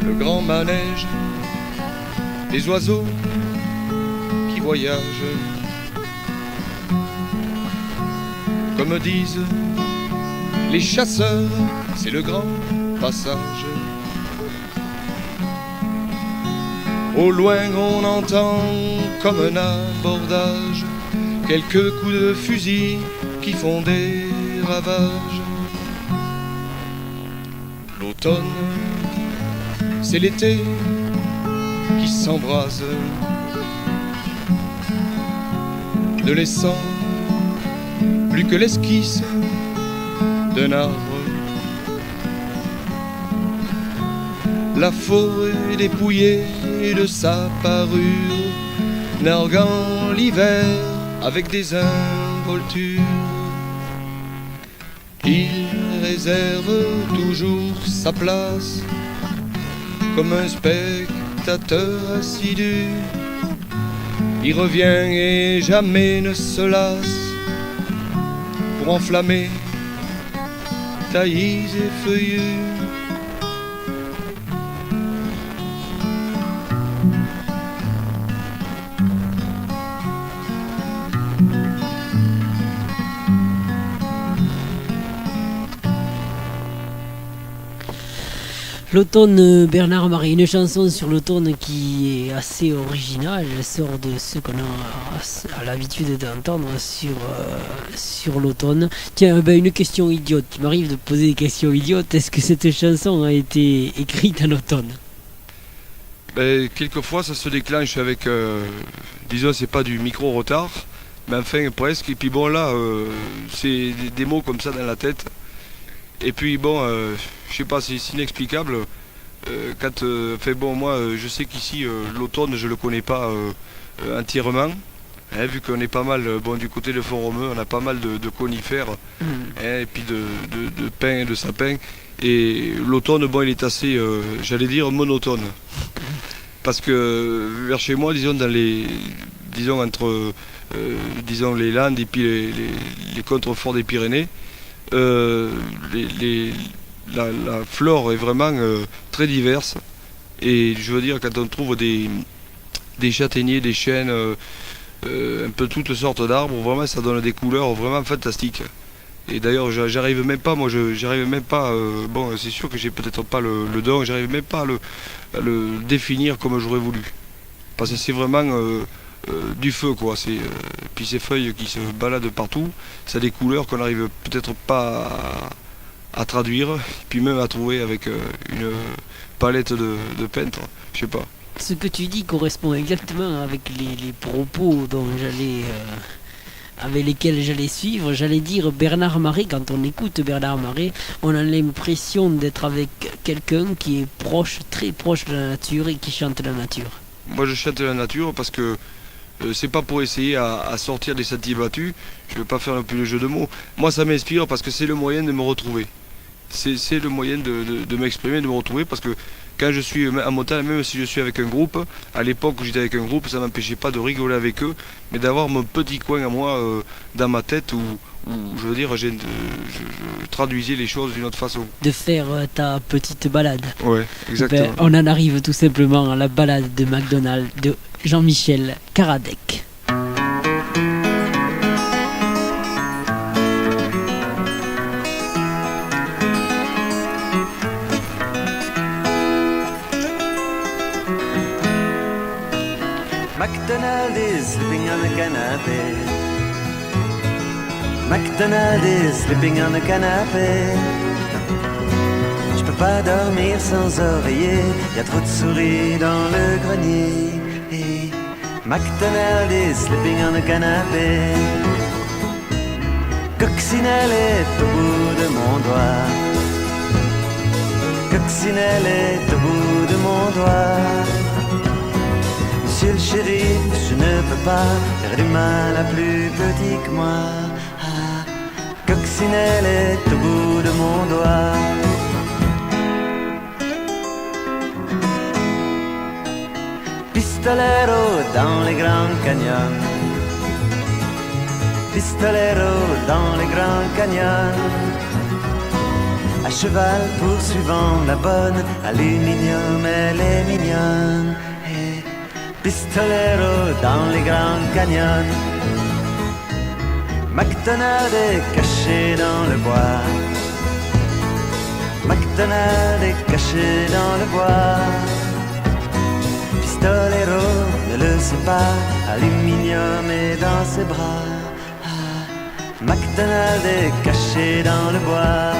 Le grand manège, les oiseaux qui voyagent, comme disent les chasseurs, c'est le grand passage. Au loin on entend comme un abordage quelques coups de fusil qui font des ravages. L'automne, c'est l'été qui s'embrase, ne laissant plus que l'esquisse d'un arbre. La forêt dépouillée de sa parure, narguant l'hiver avec des involtures. Il réserve toujours sa place comme un spectateur assidu. Il revient et jamais ne se lasse pour enflammer taillis et feuillus. L'automne, Bernard Marais, une chanson sur l'automne qui est assez originale. Elle sort de ce qu'on a l'habitude d'entendre sur l'automne. Tiens, une question idiote. Il m'arrive de poser des questions idiotes. Est-ce que cette chanson a été écrite en automne? Quelquefois ça se déclenche avec, disons, c'est pas du micro-retard, mais enfin presque. Et puis bon, là, c'est des mots comme ça dans la tête. Et puis bon, je sais pas, c'est inexplicable. Moi je sais qu'ici l'automne je le connais pas entièrement. Vu qu'on est pas mal, du côté de Font-Romeu, on a pas mal de conifères, et puis de pins et de sapins. Et l'automne, il est assez, j'allais dire, monotone. Parce que vers chez moi, entre les Landes et puis les contreforts des Pyrénées, la flore est vraiment très diverse. Et je veux dire, quand on trouve des châtaigniers, des chênes, un peu toutes sortes d'arbres, vraiment ça donne des couleurs vraiment fantastiques. Et d'ailleurs j'arrive même pas, c'est sûr que j'ai peut-être pas le don, j'arrive même pas à le définir comme j'aurais voulu. Parce que c'est vraiment du feu quoi, puis ces feuilles qui se baladent partout, ça a des couleurs qu'on n'arrive peut-être pas à traduire, puis même à trouver avec une palette de peintre, je sais pas. Ce que tu dis correspond exactement avec les propos avec lesquels j'allais suivre. J'allais dire Bernard Marais. Quand on écoute Bernard Marais, on a l'impression d'être avec quelqu'un qui est très proche de la nature et qui chante la nature. Moi je chante la nature parce que c'est pas pour essayer à sortir des sentiers battus, je veux pas faire non plus le jeu de mots. Moi ça m'inspire parce que c'est le moyen de me retrouver. C'est le moyen de m'exprimer, de me retrouver, parce que quand je suis en montagne, même si je suis avec un groupe, à l'époque où j'étais avec un groupe, ça ne m'empêchait pas de rigoler avec eux, mais d'avoir mon petit coin à moi dans ma tête où je veux dire, je traduisais les choses d'une autre façon. De faire ta petite balade. Ouais, exactement. On en arrive tout simplement à la balade de McDonald de Jean-Michel Karadec. McDonald is sleeping on the canapé. McDonald is sleeping on the canapé. Je peux pas dormir sans oreiller, y a trop de souris dans le grenier. Hey, McDonald is sleeping on the canapé. Coccinelle est au bout de mon doigt. Coccinelle est au bout de mon doigt. Monsieur le shérif, je ne peux pas faire du mal à plus petit que moi. Ah, Coccinelle est au bout de mon doigt. Pistolero dans les grands canyons. Pistolero dans les grands canyons. À cheval poursuivant la bonne, aluminium, elle est mignonne. Pistolero dans les grands canyons. McDonald est caché dans le bois. McDonald est caché dans le bois. Pistolero ne le sait pas, aluminium est dans ses bras. Ah, McDonald est caché dans le bois.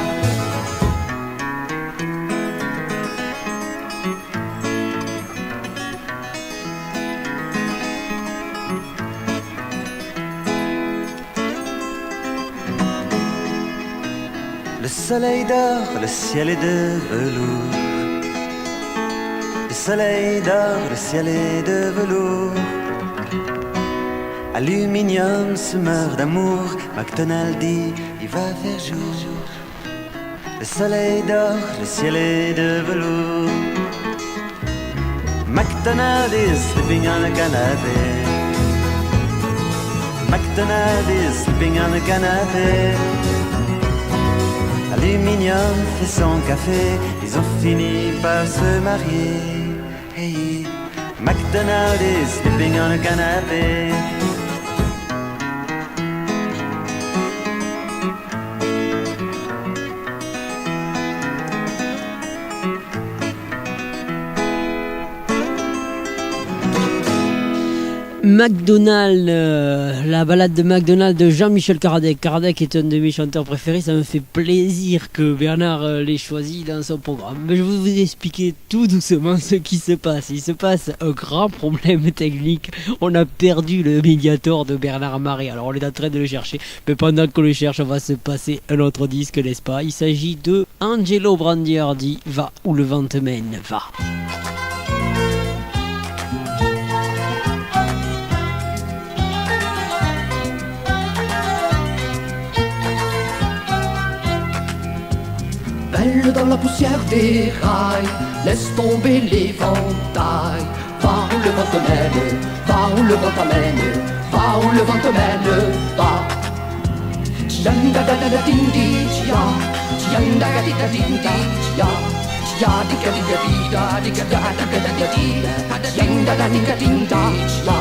Le soleil dort, le ciel est de velours. Le soleil dort, le ciel est de velours. Aluminium se meurt d'amour. McDonald dit, il va faire jour. Le soleil dort, le ciel est de velours. McDonald is sleeping on the canapé. McDonald is sleeping on the canapé. Aluminium fait son café, ils ont fini par se marier. Hey, McDonald is sleeping on a canapé. McDonald, la balade de McDonald de Jean-Michel Karadec. Karadec est un de mes chanteurs préférés, ça me fait plaisir que Bernard l'ait choisi dans son programme. Mais je vais vous expliquer tout doucement ce qui se passe. Il se passe un grand problème technique. On a perdu le médiator de Bernard Marais, alors on est en train de le chercher. Mais pendant qu'on le cherche, on va se passer un autre disque, n'est-ce pas? Il s'agit de Angelo Brandiardi, Va où le vent te mène, va. Traîne dans la poussière des rails, laisse tomber l'éventail. Va où le vent te mène, va où le vent t'amène, va où le vent te mène, va. Tianda da da da ding di tia, tianda da da ding di tia, tia di ga di da di ga da da da da di, tianda da ding da tia.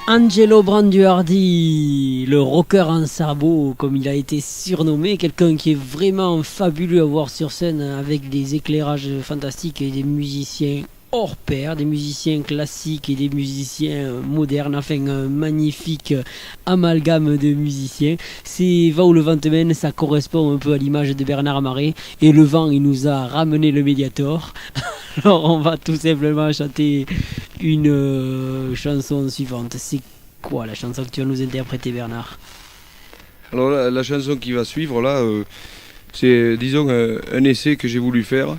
Angelo Branduardi, le rocker en sabot, comme il a été surnommé, quelqu'un qui est vraiment fabuleux à voir sur scène avec des éclairages fantastiques et des musiciens hors pair, des musiciens classiques et des musiciens modernes, enfin un magnifique amalgame de musiciens. C'est Va où le vent te mène, ça correspond un peu à l'image de Bernard Marais, et le vent il nous a ramené le Mediator. Alors on va tout simplement chanter une chanson suivante. C'est quoi la chanson que tu vas nous interpréter, Bernard? Alors la chanson qui va suivre là, c'est disons un essai que j'ai voulu faire,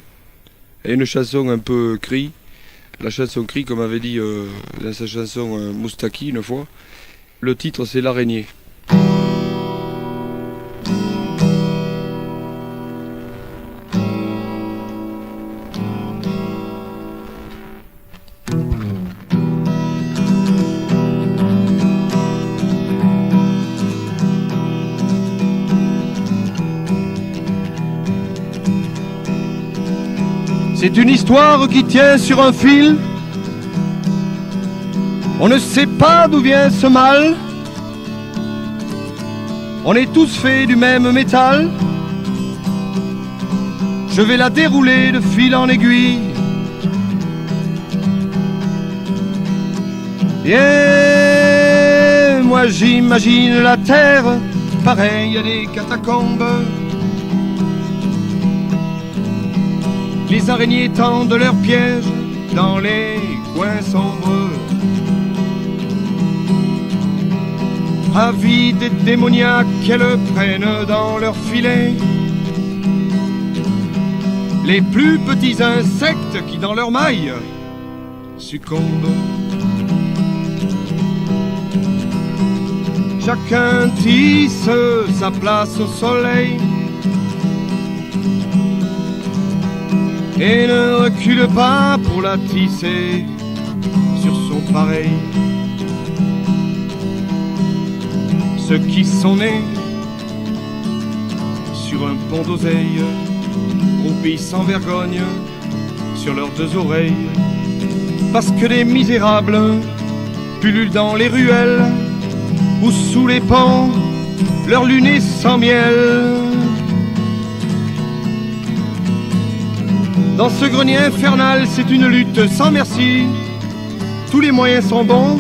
et une chanson un peu cri. La chanson cri, comme avait dit dans sa chanson Moustaki une fois. Le titre c'est L'araignée. C'est une histoire qui tient sur un fil. On ne sait pas d'où vient ce mal. On est tous faits du même métal. Je vais la dérouler de fil en aiguille. Et moi j'imagine la terre pareille à des catacombes. Les araignées tendent leurs pièges dans les coins sombres. Avides et démoniaques, elles prennent dans leurs filets les plus petits insectes qui dans leurs mailles succombent. Chacun tisse sa place au soleil et ne recule pas pour la tisser sur son pareil. Ceux qui sont nés sur un pont d'oseille, roupis sans vergogne sur leurs deux oreilles, parce que les misérables pullulent dans les ruelles ou sous les ponts, leur lune est sans miel. Dans ce grenier infernal, c'est une lutte sans merci. Tous les moyens sont bons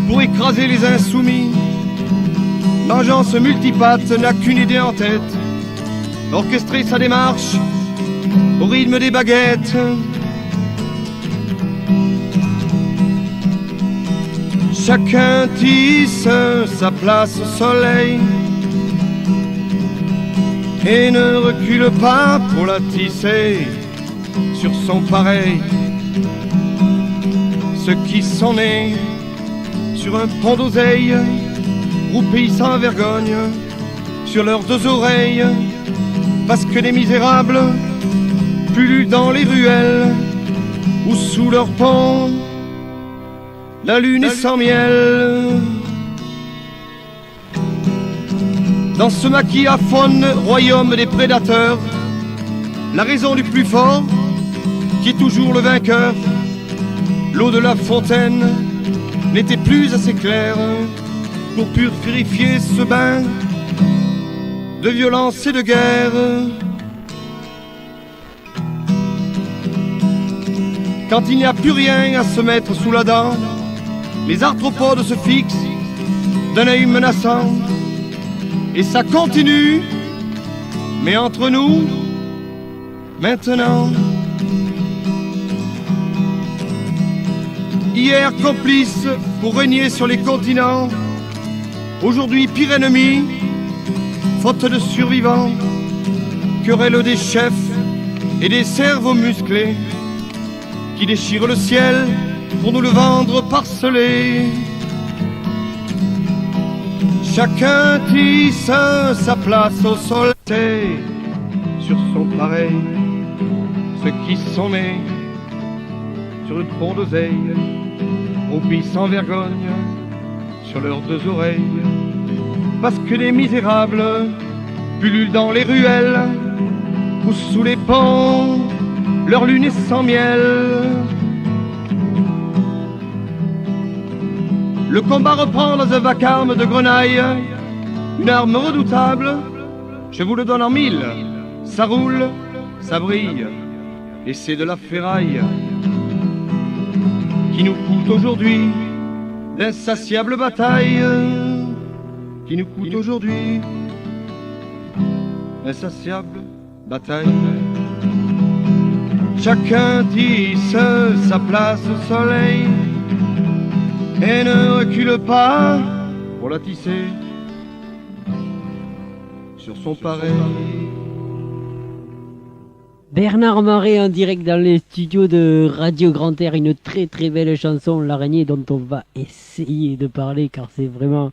pour écraser les insoumis. L'engeance multipatte n'a qu'une idée en tête, orchestrer sa démarche au rythme des baguettes. Chacun tisse sa place au soleil et ne recule pas pour la tisser sur son pareil. Ceux qui sont nés sur un pont d'oseille, roupis sans vergogne sur leurs deux oreilles, parce que les misérables pullulent dans les ruelles ou sous leurs ponts, la lune est sans miel. Dans ce machiaphone royaume des prédateurs, la raison du plus fort, qui est toujours le vainqueur, l'eau de la fontaine n'était plus assez claire pour purifier ce bain de violence et de guerre. Quand il n'y a plus rien à se mettre sous la dent, les arthropodes se fixent d'un œil menaçant, et ça continue, mais entre nous, maintenant. Hier complice pour régner sur les continents, aujourd'hui pire ennemi, faute de survivants, querelle des chefs et des cerveaux musclés qui déchirent le ciel pour nous le vendre parcelé. Chacun tisse sa place au soleil sur son pareil, ceux qui sont nés sur une fond d'oseille, roupis sans vergogne sur leurs deux oreilles, parce que les misérables pullulent dans les ruelles ou sous les ponts, leur lune est sans miel. Le combat reprend dans un vacarme de grenaille, une arme redoutable, je vous le donne en mille, ça roule, ça brille, et c'est de la ferraille qui nous coûte aujourd'hui d'insatiables batailles, qui nous coûte aujourd'hui d'insatiables batailles. Chacun tisse sa place au soleil et ne recule pas pour la tisser sur son pareil. Bernard Marais en direct dans les studios de Radio Grand Air, une très très belle chanson, L'araignée, dont on va essayer de parler car c'est vraiment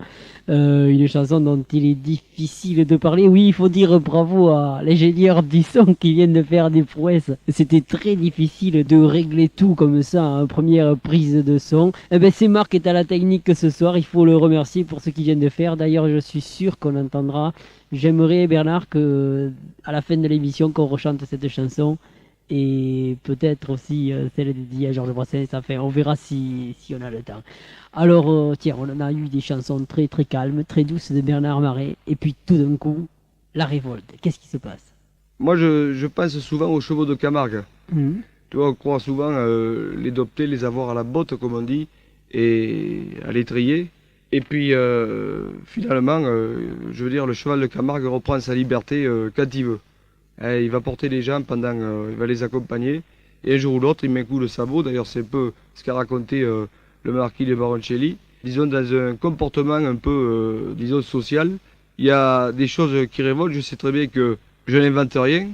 une chanson dont il est difficile de parler. Oui, il faut dire bravo à l'ingénieur du son qui vient de faire des prouesses. C'était très difficile de régler tout comme ça en première prise de son. Eh ben, c'est Marc qui est à la technique ce soir, il faut le remercier pour ce qu'il vient de faire. D'ailleurs, je suis sûr qu'on entendra. J'aimerais, Bernard, que à la fin de l'émission, qu'on rechante cette chanson et peut-être aussi celle dédiée à Georges Brassens. Enfin, on verra si on a le temps. Alors, tiens, on en a eu des chansons très très calmes, très douces de Bernard Marais, et puis tout d'un coup, la révolte. Qu'est-ce qui se passe? Moi, je pense souvent aux chevaux de Camargue. Tu vois, on croit souvent les dompter, les avoir à la botte, comme on dit, et à l'étrier. Et puis, finalement, je veux dire, le cheval de Camargue reprend sa liberté quand il veut. Il va porter les gens pendant, il va les accompagner. Et un jour ou l'autre, il met un coup de sabot. D'ailleurs, c'est un peu ce qu'a raconté le marquis de Baroncelli. Disons, dans un comportement un peu, disons, social, il y a des choses qui révoltent. Je sais très bien que je n'invente rien,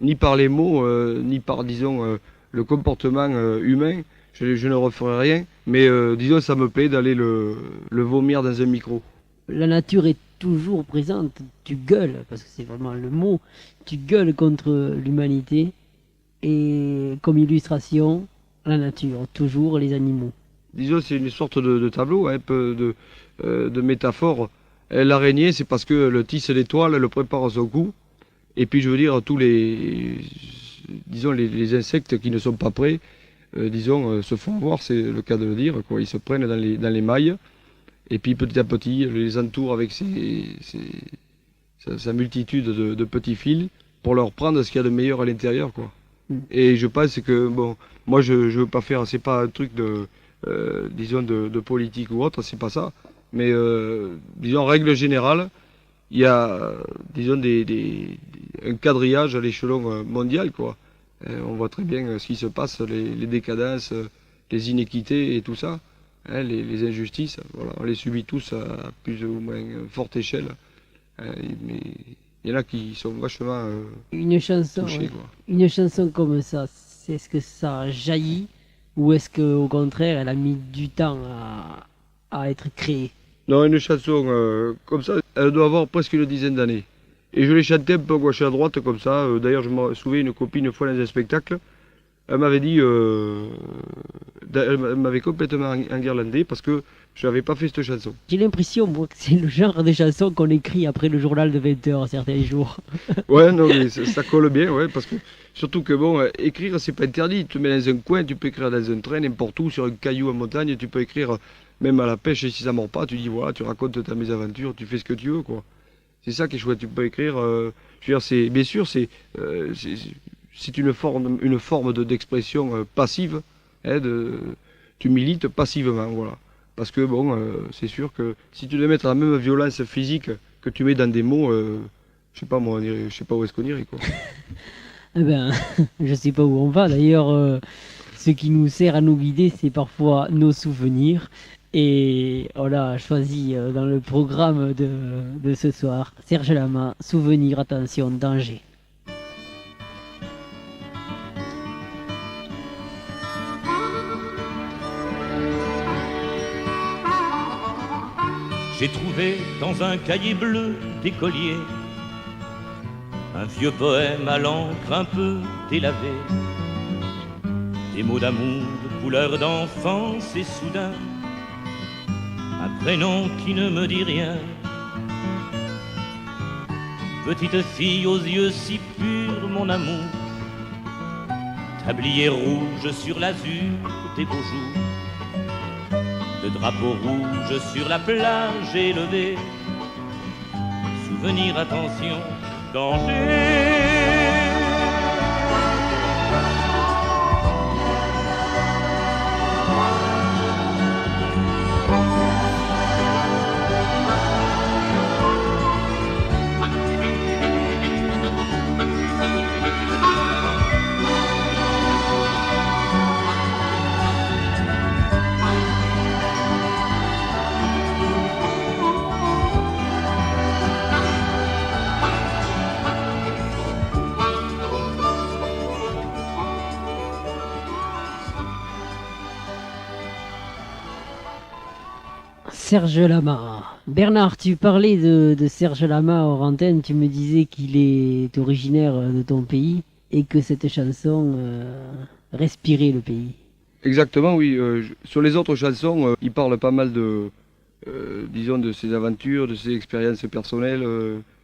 ni par les mots, ni par, disons, le comportement humain. Je ne referai rien, mais disons, ça me plaît d'aller le vomir dans un micro. La nature est toujours présente, tu gueules, parce que c'est vraiment le mot, tu gueules contre l'humanité, et comme illustration, la nature, toujours les animaux. Disons, c'est une sorte de tableau, un peu de métaphore. L'araignée, c'est parce que le tisse l'étoile, le prépare à son cou, et puis je veux dire, tous disons, les insectes qui ne sont pas prêts, disons, se font avoir, c'est le cas de le dire, quoi. Ils se prennent dans les mailles, et puis petit à petit, les entourent avec sa multitude de petits fils pour leur prendre ce qu'il y a de meilleur à l'intérieur, quoi. Et je pense que, bon, moi je veux pas faire, c'est pas un truc disons, de politique ou autre, c'est pas ça, mais disons, en règle générale, il y a, disons, un quadrillage à l'échelon mondial, quoi. On voit très bien ce qui se passe, les décadences, les inéquités et tout ça, hein, les injustices, voilà, on les subit tous à plus ou moins forte échelle, mais il y en a qui sont vachement touchés, quoi. Une chanson comme ça, est-ce que ça jaillit ou est-ce qu'au contraire elle a mis du temps à être créée? Non, une chanson comme ça, elle doit avoir presque une dizaine d'années. Et je l'ai chanté un peu à gauche et à droite comme ça. D'ailleurs, je me souviens une copine une fois dans un spectacle. Elle m'avait dit, elle m'avait complètement enguirlandé parce que je n'avais pas fait cette chanson. J'ai l'impression, moi, que c'est le genre de chanson qu'on écrit après le journal de 20h certains jours. Ouais, non, mais ça colle bien, ouais, parce que surtout que bon, écrire c'est pas interdit. Tu te mets dans un coin, tu peux écrire dans un train, n'importe où, sur un caillou en montagne, tu peux écrire même à la pêche et si ça mord pas, tu dis voilà, tu racontes ta mésaventure, tu fais ce que tu veux, quoi. C'est ça qui est chouette, tu peux écrire. Je veux dire, c'est bien sûr, c'est une forme d'expression passive, hein, tu milites passivement, voilà. Parce que bon, c'est sûr que si tu devais mettre la même violence physique que tu mets dans des mots, je sais pas moi, je sais pas où est-ce qu'on irait, quoi. Eh ben, je sais pas où on va. D'ailleurs, ce qui nous sert à nous guider, c'est parfois nos souvenirs. Et on a choisi dans le programme de ce soir, Serge Lama, Souvenirs, attention, danger. J'ai trouvé dans un cahier bleu d'écolier un vieux poème à l'encre un peu délavé, des mots d'amour de couleur d'enfance et soudain un prénom qui ne me dit rien. Petite fille aux yeux si purs, mon amour, tablier rouge sur l'azur des beaux jours, de drapeau rouge sur la plage élevée. Souvenir, attention, danger. Serge Lama. Bernard, tu parlais de Serge Lama hors antenne, tu me disais qu'il est originaire de ton pays et que cette chanson respirait le pays. Exactement, oui. Sur les autres chansons, il parle pas mal disons, de ses aventures, de ses expériences personnelles,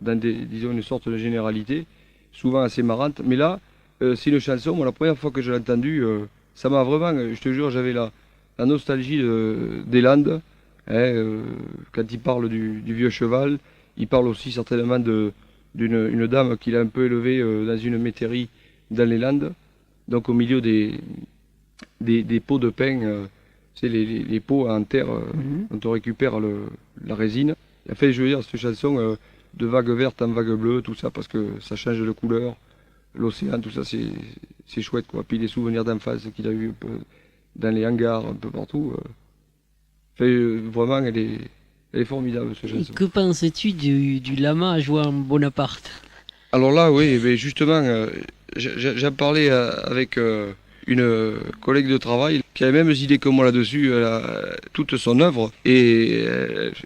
dans disons, une sorte de généralité, souvent assez marrante. Mais là, c'est une chanson, moi, la première fois que je l'ai entendue, ça m'a vraiment, je te jure, j'avais la nostalgie des Landes. Quand il parle du vieux cheval, il parle aussi certainement d'une dame qu'il a un peu élevée dans une métairie dans les Landes, donc au milieu des pots de pain, c'est les pots en terre dont on récupère la résine. Et en fait, je veux dire, cette chanson de vague verte en vague bleue, tout ça, parce que ça change de couleur, l'océan, tout ça, c'est chouette, quoi. Puis les souvenirs d'enfance qu'il a eu un peu dans les hangars, un peu partout. Vraiment, elle est formidable, ce chanson. Et que penses-tu du lama à jouer en Bonaparte? Alors là, oui, mais justement, j'en parlais avec une collègue de travail qui a les mêmes idées que moi là-dessus. Elle a toute son œuvre et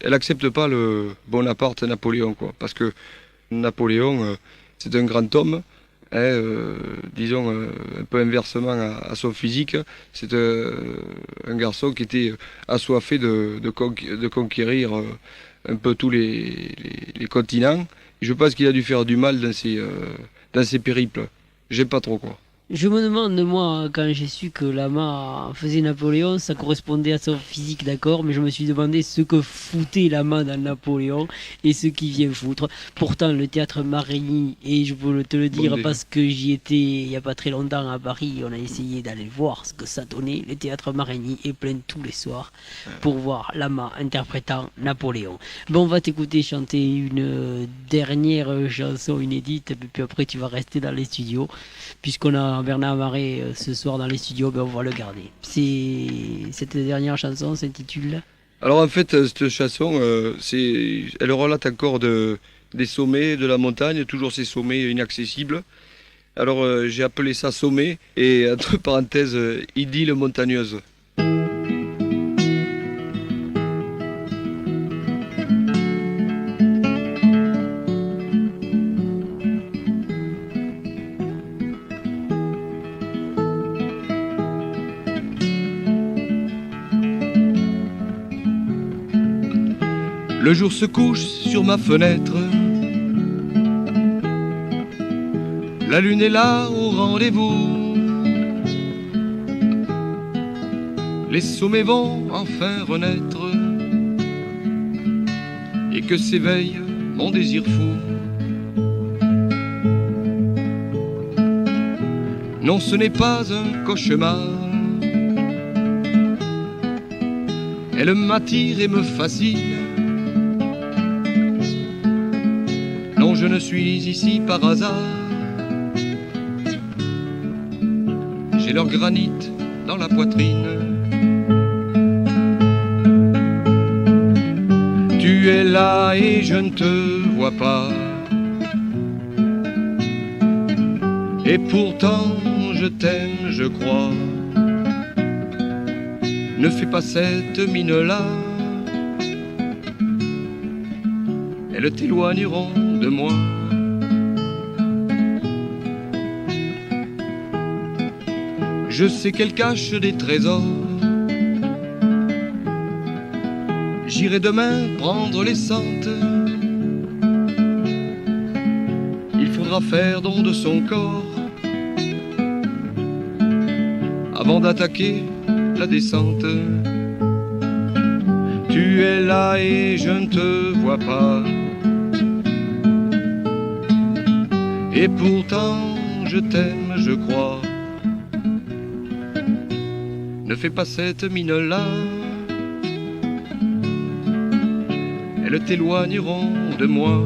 elle accepte pas le Bonaparte Napoléon, quoi, parce que Napoléon, c'est un grand homme. Disons un peu inversement à son physique, c'est un garçon qui était assoiffé de conquérir un peu tous les continents. Et je pense qu'il a dû faire du mal dans ses périples. J'aime pas trop, quoi. Je me demande, moi, quand j'ai su que Lama faisait Napoléon, ça correspondait à son physique, d'accord, mais je me suis demandé ce que foutait Lama dans Napoléon et ce qu'il vient foutre. Pourtant, le théâtre Marigny, et je peux te le dire parce que j'y étais il n'y a pas très longtemps à Paris, on a essayé d'aller voir ce que ça donnait. Le théâtre Marigny est plein tous les soirs pour voir Lama interprétant Napoléon. Bon, on va t'écouter chanter une dernière chanson inédite, et puis après tu vas rester dans les studios, puisqu'on a Bernard Marais ce soir dans les studios, ben on va le garder. Cette dernière chanson s'intitule... Alors en fait, cette chanson, elle relate encore des sommets de la montagne, toujours ces sommets inaccessibles. Alors j'ai appelé ça sommet et entre parenthèses, idylle montagneuse. Le jour se couche sur ma fenêtre, la lune est là au rendez-vous, les sommets vont enfin renaître, et que s'éveille mon désir fou. Non, ce n'est pas un cauchemar, elle m'attire et me fascine. Non, je ne suis ici par hasard, j'ai leur granit dans la poitrine. Tu es là et je ne te vois pas. Et pourtant je t'aime, je crois. Ne fais pas cette mine-là, elles t'éloigneront de moi. Je sais qu'elle cache des trésors. J'irai demain prendre les centes. Il faudra faire don de son corps avant d'attaquer la descente. Tu es là et je ne te vois pas. Et pourtant je t'aime, je crois. Ne fais pas cette mine-là, elles t'éloigneront de moi.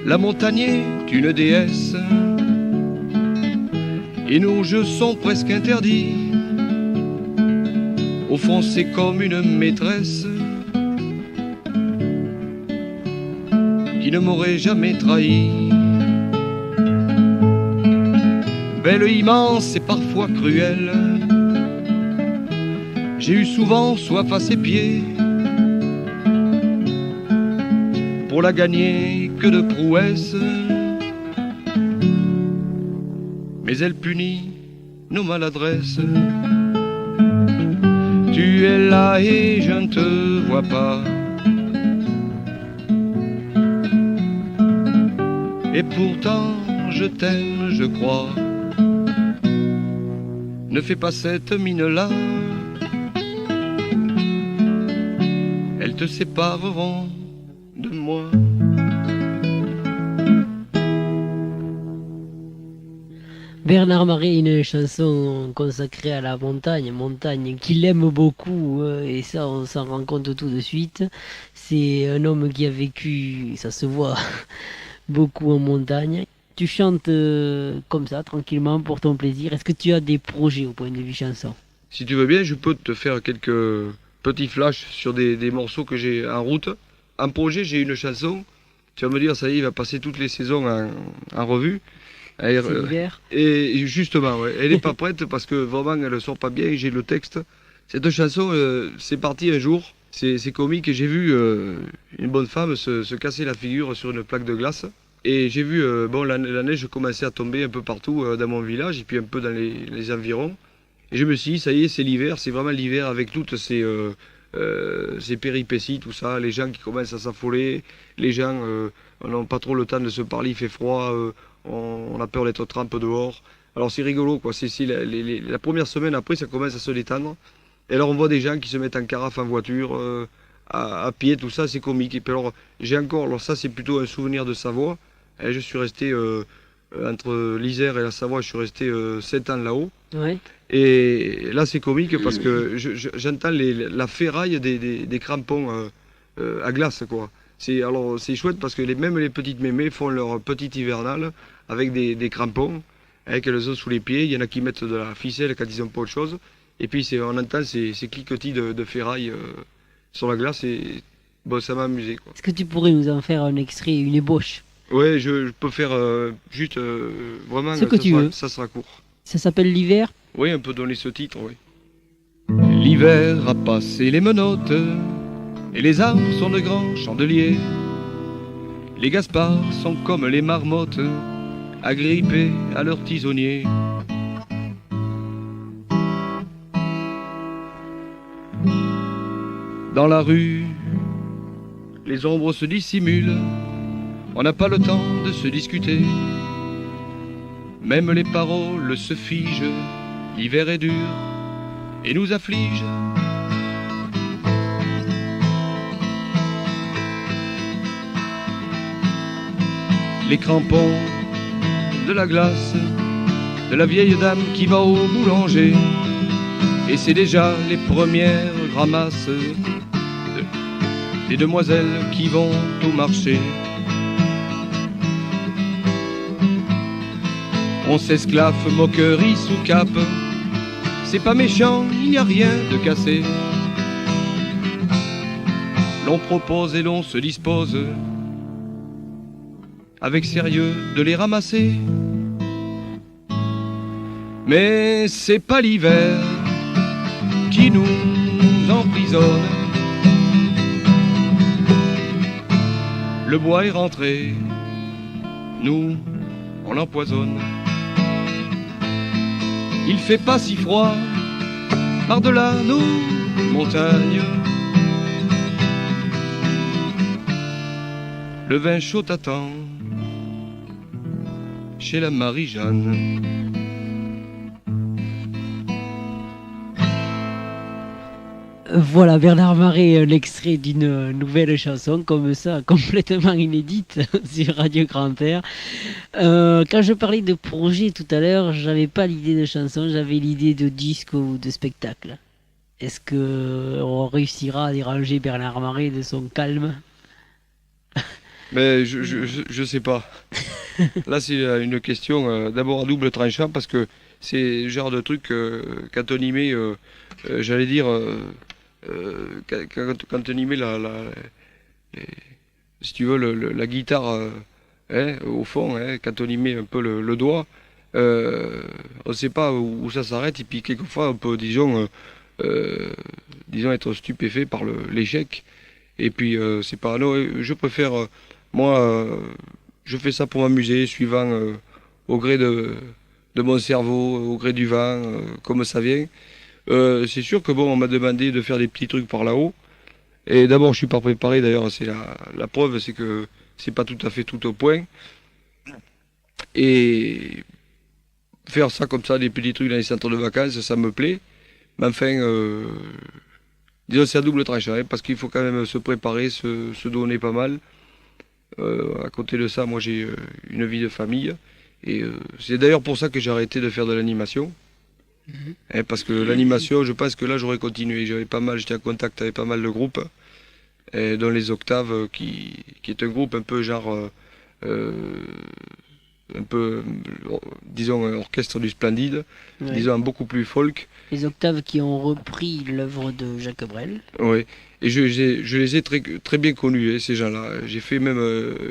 La montagne est une déesse et nos jeux sont presque interdits. Au fond c'est comme une maîtresse qui ne m'aurait jamais trahi. Belle, immense et parfois cruelle, j'ai eu souvent soif à ses pieds. Pour la gagner, que de prouesses, mais elle punit nos maladresses. Tu es là et je ne te vois pas. Et pourtant je t'aime, je crois. Ne fais pas cette mine-là, elles te sépareront de moi. Bernard Marais, une chanson consacrée à la montagne, montagne qu'il aime beaucoup, et ça on s'en rend compte tout de suite. C'est un homme qui a vécu, ça se voit, beaucoup en montagne. Tu chantes comme ça, tranquillement, pour ton plaisir. Est-ce que tu as des projets au point de vue chanson? Si tu veux bien, je peux te faire quelques petits flashs sur des morceaux que j'ai en route. En projet, j'ai une chanson. Tu vas me dire, ça y est, il va passer toutes les saisons en revue. C'est l'hiver. Et justement, ouais, elle n'est pas prête parce que vraiment, elle ne sort pas bien et j'ai le texte. Cette chanson, c'est parti un jour. C'est comique et j'ai vu une bonne femme se casser la figure sur une plaque de glace. Et j'ai vu la neige commençait à tomber un peu partout dans mon village et puis un peu dans les environs. Et je me suis dit, ça y est, c'est l'hiver, c'est vraiment l'hiver avec toutes ces péripéties, tout ça. Les gens qui commencent à s'affoler, les gens n'ont pas trop le temps de se parler, il fait froid, on a peur d'être trempe dehors. Alors c'est rigolo, quoi. C'est la première semaine après, ça commence à se détendre. Et alors on voit des gens qui se mettent en carafe en voiture, à pied, tout ça, c'est comique. Et puis alors, alors ça c'est plutôt un souvenir de Savoie. Et je suis resté entre l'Isère et la Savoie, je suis resté 7 ans là-haut. Ouais. Et là c'est comique parce que j'entends la ferraille des crampons à glace, quoi. C'est chouette parce que même les petites mémés font leur petite hivernale avec des crampons, avec les os sous les pieds. Il y en a qui mettent de la ficelle quand ils n'ont pas autre chose. Et puis on entend ces cliquetis de ferraille sur la glace et bon, ça m'a amusé, quoi. Est-ce que tu pourrais nous en faire un extrait, une ébauche? Ouais, je peux faire juste vraiment. Ce que tu veux. Ça sera court. Ça s'appelle l'hiver? Oui, on peut donner ce titre, oui. L'hiver a passé les menottes et les arbres sont de grands chandeliers. Les Gaspards sont comme les marmottes agrippés à leur tisonnier. Dans la rue, les ombres se dissimulent. On n'a pas le temps de se discuter. Même les paroles se figent. L'hiver est dur et nous afflige. Les crampons de la glace, de la vieille dame qui va au boulanger. Et c'est déjà les premières ramasses des demoiselles qui vont au marché. On s'esclaffe, moquerie sous cape. C'est pas méchant, il n'y a rien de cassé. L'on propose et l'on se dispose avec sérieux de les ramasser. Mais c'est pas l'hiver qui nous emprisonne. Le bois est rentré, nous on l'empoisonne. Il fait pas si froid par-delà nos montagnes. Le vin chaud t'attend chez la Marie-Jeanne. Voilà, Bernard Marais, l'extrait d'une nouvelle chanson comme ça, complètement inédite sur Radio Grand Air. Quand je parlais de projet tout à l'heure, j'avais pas l'idée de chanson, j'avais l'idée de disque ou de spectacle. Est-ce qu'on réussira à déranger Bernard Marais de son calme? Mais je sais pas. Là, c'est une question d'abord à double tranchant parce que c'est le genre de truc quand on y met, j'allais dire, quand on y met si tu veux, la guitare au fond, quand on y met un peu le doigt, on ne sait pas où ça s'arrête et puis quelquefois on peut, disons être stupéfait par l'échec. Et puis c'est pas... Non, je préfère... moi, je fais ça pour m'amuser, suivant au gré de mon cerveau, au gré du vent, comme ça vient. C'est sûr que bon, on m'a demandé de faire des petits trucs par là-haut. Et d'abord, je suis pas préparé. D'ailleurs, c'est la preuve, c'est que c'est pas tout à fait tout au point. Et faire ça comme ça, des petits trucs dans les centres de vacances, ça me plaît. Mais enfin, disons, c'est à double tranchant, parce qu'il faut quand même se préparer, se donner pas mal. À côté de ça, moi j'ai une vie de famille et c'est d'ailleurs pour ça que j'ai arrêté de faire de l'animation. Parce que l'animation, je pense que là j'aurais continué. J'étais en contact avec pas mal de groupes, dont les Octaves, qui est un groupe un peu genre, un peu, disons, orchestre du Splendide, disons beaucoup plus folk. Les Octaves qui ont repris l'œuvre de Jacques Brel. Oui. Et je les ai très, très bien connus, ces gens-là. J'ai fait même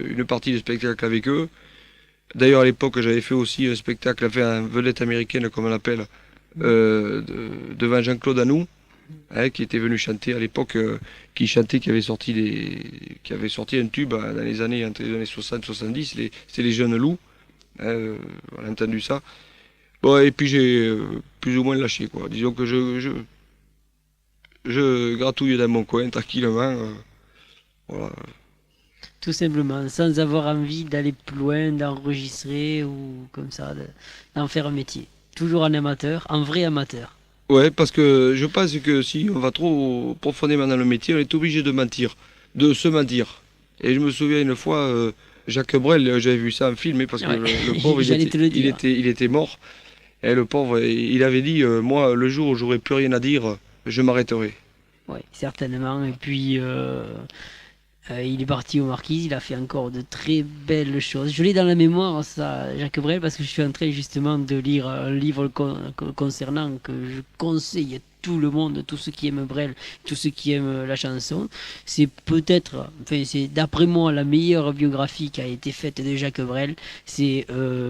une partie de spectacle avec eux. D'ailleurs, à l'époque, j'avais fait aussi un spectacle, un vedette américaine, comme on l'appelle, devant Jean-Claude Anou, qui était venu chanter à l'époque, qui avait sorti un tube dans les années, entre les années 60-70, c'était les Jeunes Loups. On a entendu ça. Bon, et puis j'ai plus ou moins lâché, quoi. Disons que je gratouille dans mon coin tranquillement. Voilà. Tout simplement, sans avoir envie d'aller plus loin, d'enregistrer ou comme ça, d'en faire un métier. Toujours un amateur, un vrai amateur. Ouais, parce que je pense que si on va trop profondément dans le métier, on est obligé de mentir, de se mentir. Et je me souviens une fois, Jacques Brel, j'avais vu ça en film, parce que le pauvre, il était mort. Et le pauvre, il avait dit, moi, le jour où j'aurai plus rien à dire, je m'arrêterai. Oui, certainement. Et puis, il est parti aux Marquises, il a fait encore de très belles choses. Je l'ai dans la mémoire, ça, Jacques Brel, parce que je suis en train justement de lire un livre concernant que je conseille à tout le monde, tous ceux qui aiment Brel, tous ceux qui aiment la chanson. C'est peut-être, enfin, c'est d'après moi la meilleure biographie qui a été faite de Jacques Brel. C'est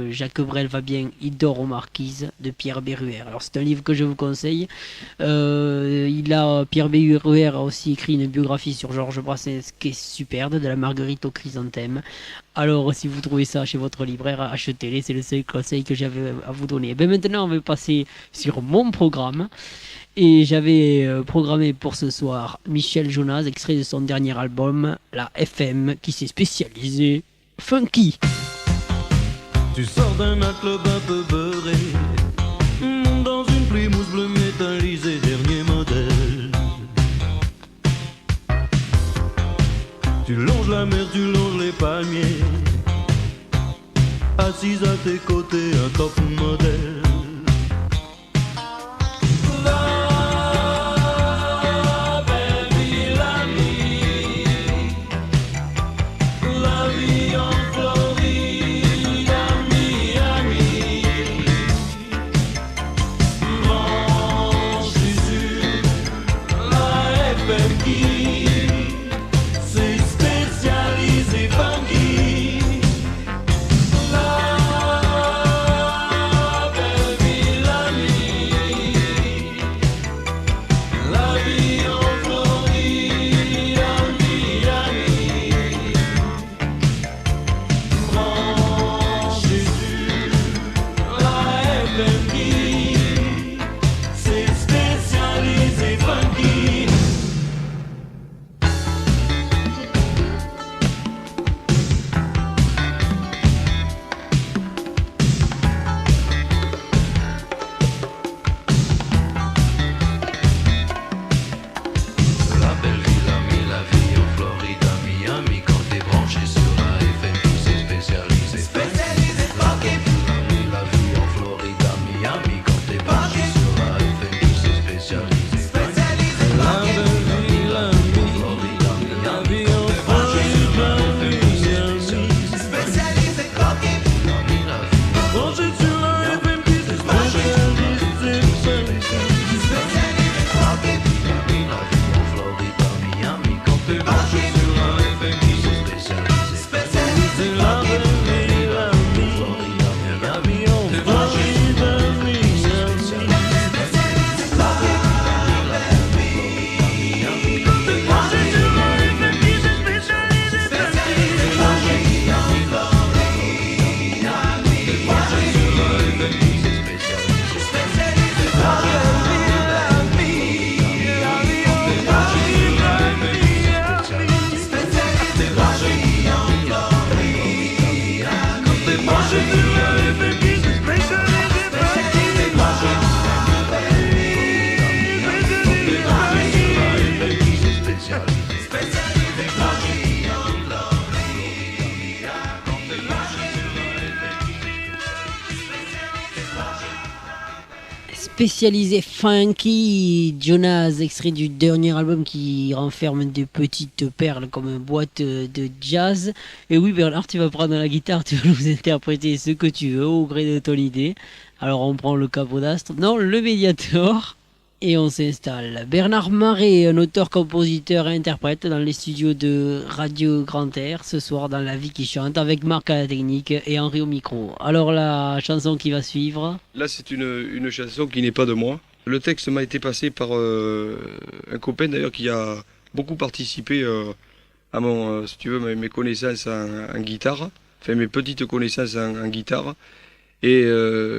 Jacques Brel va bien, il dort aux Marquises de Pierre Berruère. Alors c'est un livre que je vous conseille. Pierre Berruère a aussi écrit une biographie sur Georges Brassens qui est superbe, de la Marguerite au chrysanthème. Alors si vous trouvez ça chez votre libraire, achetez-les, c'est le seul conseil que j'avais à vous donner. Ben maintenant on va passer sur mon programme. Et j'avais programmé pour ce soir Michel Jonas, extrait de son dernier album, La FM, qui s'est spécialisé funky. Tu sors d'un club un peu beurré, dans une Plymouth bleu métallisé, dernier modèle. Tu longes la mer, tu longes les palmiers, assise à tes côtés, un top modèle. spécialisé funky, Jonas, extrait du dernier album qui renferme des petites perles comme une boîte de jazz. Et oui, Bernard, tu vas prendre la guitare, tu vas nous interpréter ce que tu veux au gré de ton idée. Alors on prend le capot d'astre, non, le Mediator, et on s'installe. Bernard Marais, un auteur, compositeur et interprète dans les studios de Radio Grand Air, ce soir dans La Vie qui chante, avec Marc à la technique et Henri au micro. Alors la chanson qui va suivre. Là, c'est une chanson qui n'est pas de moi. Le texte m'a été passé par un copain d'ailleurs qui a beaucoup participé à mon, si tu veux, mes connaissances en guitare, enfin mes petites connaissances en guitare. Et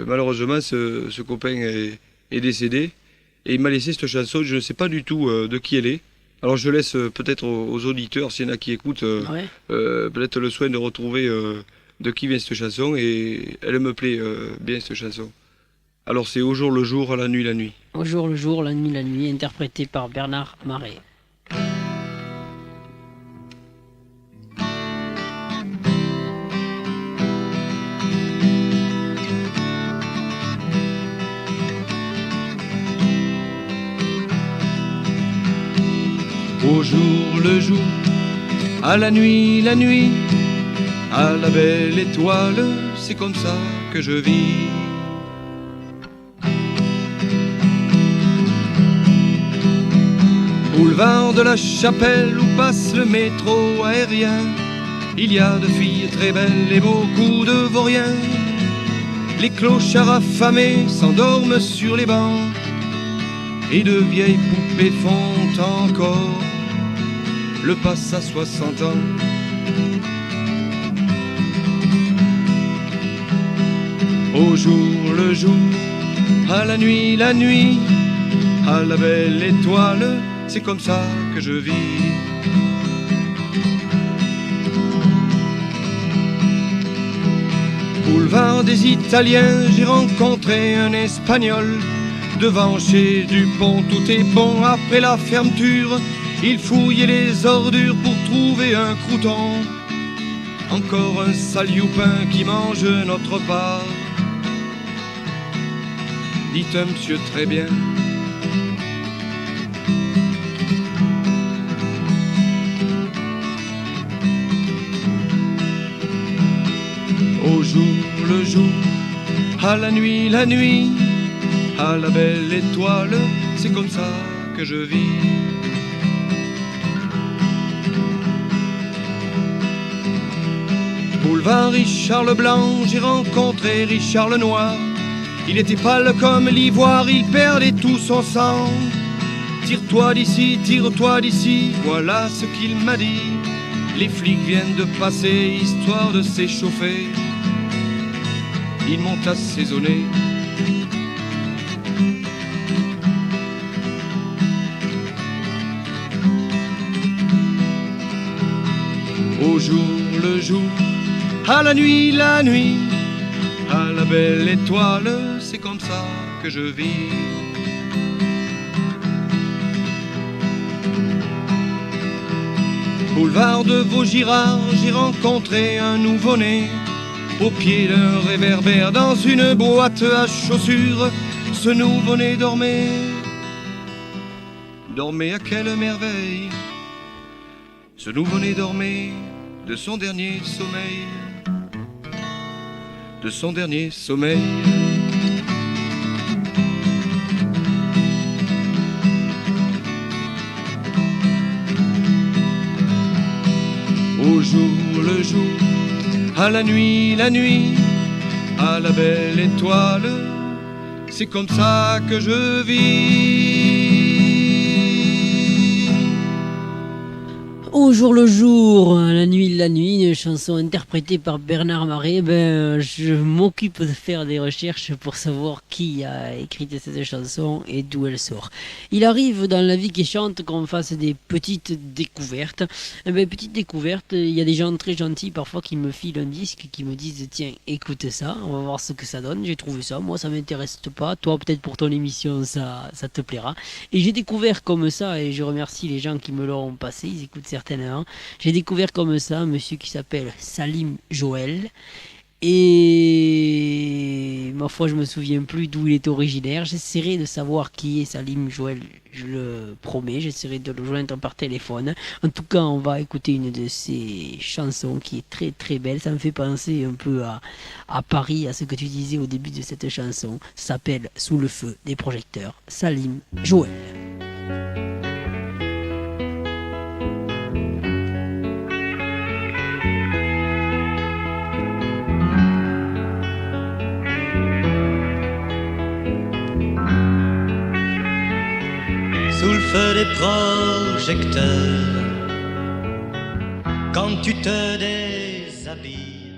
malheureusement, ce copain est décédé. Et il m'a laissé cette chanson, je ne sais pas du tout de qui elle est. Alors je laisse peut-être aux auditeurs, s'il y en a qui écoutent, peut-être le soin de retrouver de qui vient cette chanson. Et elle me plaît bien, cette chanson. Alors c'est Au jour le jour, la nuit la nuit. Au jour le jour, la nuit, interprété par Bernard Marais. Au jour le jour, à la nuit, à la belle étoile, c'est comme ça que je vis. Boulevard de la Chapelle où passe le métro aérien, il y a de filles très belles et beaucoup de vauriens. Les clochards affamés s'endorment sur les bancs et de vieilles poupées font encore le passe à 60 ans. Au jour le jour, à la nuit, à la belle étoile, c'est comme ça que je vis. Boulevard des Italiens, j'ai rencontré un Espagnol. Devant chez Dupont, tout est bon après la fermeture. Il fouillait les ordures pour trouver un crouton. Encore un sale youpin qui mange notre part. Dites un monsieur très bien. Au jour le jour, à la nuit, à la belle étoile, c'est comme ça que je vis. Boulevard Richard Leblanc, j'ai rencontré Richard Lenoir. Il était pâle comme l'ivoire, il perdait tout son sang. Tire-toi d'ici, voilà ce qu'il m'a dit. Les flics viennent de passer, histoire de s'échauffer. Ils m'ont assaisonné. Au jour le jour, à la nuit, à la belle étoile, c'est comme ça que je vis. Boulevard de Vaugirard, j'ai rencontré un nouveau-né. Au pied d'un réverbère, dans une boîte à chaussures, ce nouveau-né dormait. Dormait à quelle merveille. Ce nouveau-né dormait de son dernier sommeil. De son dernier sommeil. Au jour le jour, à la nuit, à la belle étoile, c'est comme ça que je vis. Au jour le jour, la nuit, une chanson interprétée par Bernard Marais. Je m'occupe de faire des recherches pour savoir qui a écrit cette chanson et d'où elle sort. Il arrive dans La Vie qui chante qu'on fasse des petites découvertes. Petite découverte, il y a des gens très gentils parfois qui me filent un disque, qui me disent tiens, écoute ça, on va voir ce que ça donne. J'ai trouvé ça, moi ça m'intéresse pas, toi peut-être pour ton émission ça te plaira. Et j'ai découvert comme ça, et je remercie les gens qui me l'ont passé, ils écoutent certainement. J'ai découvert comme ça un monsieur qui s'appelle Salim Joël et ma foi, je me souviens plus d'où il est originaire. J'essaierai de savoir qui est Salim Joël, je le promets. J'essaierai de le joindre par téléphone. En tout cas, on va écouter une de ses chansons qui est très très belle. Ça me fait penser un peu à Paris, à ce que tu disais au début de cette chanson. Ça s'appelle Sous le feu des projecteurs. Salim Joël. Sous le feu des projecteurs, quand tu te déshabilles.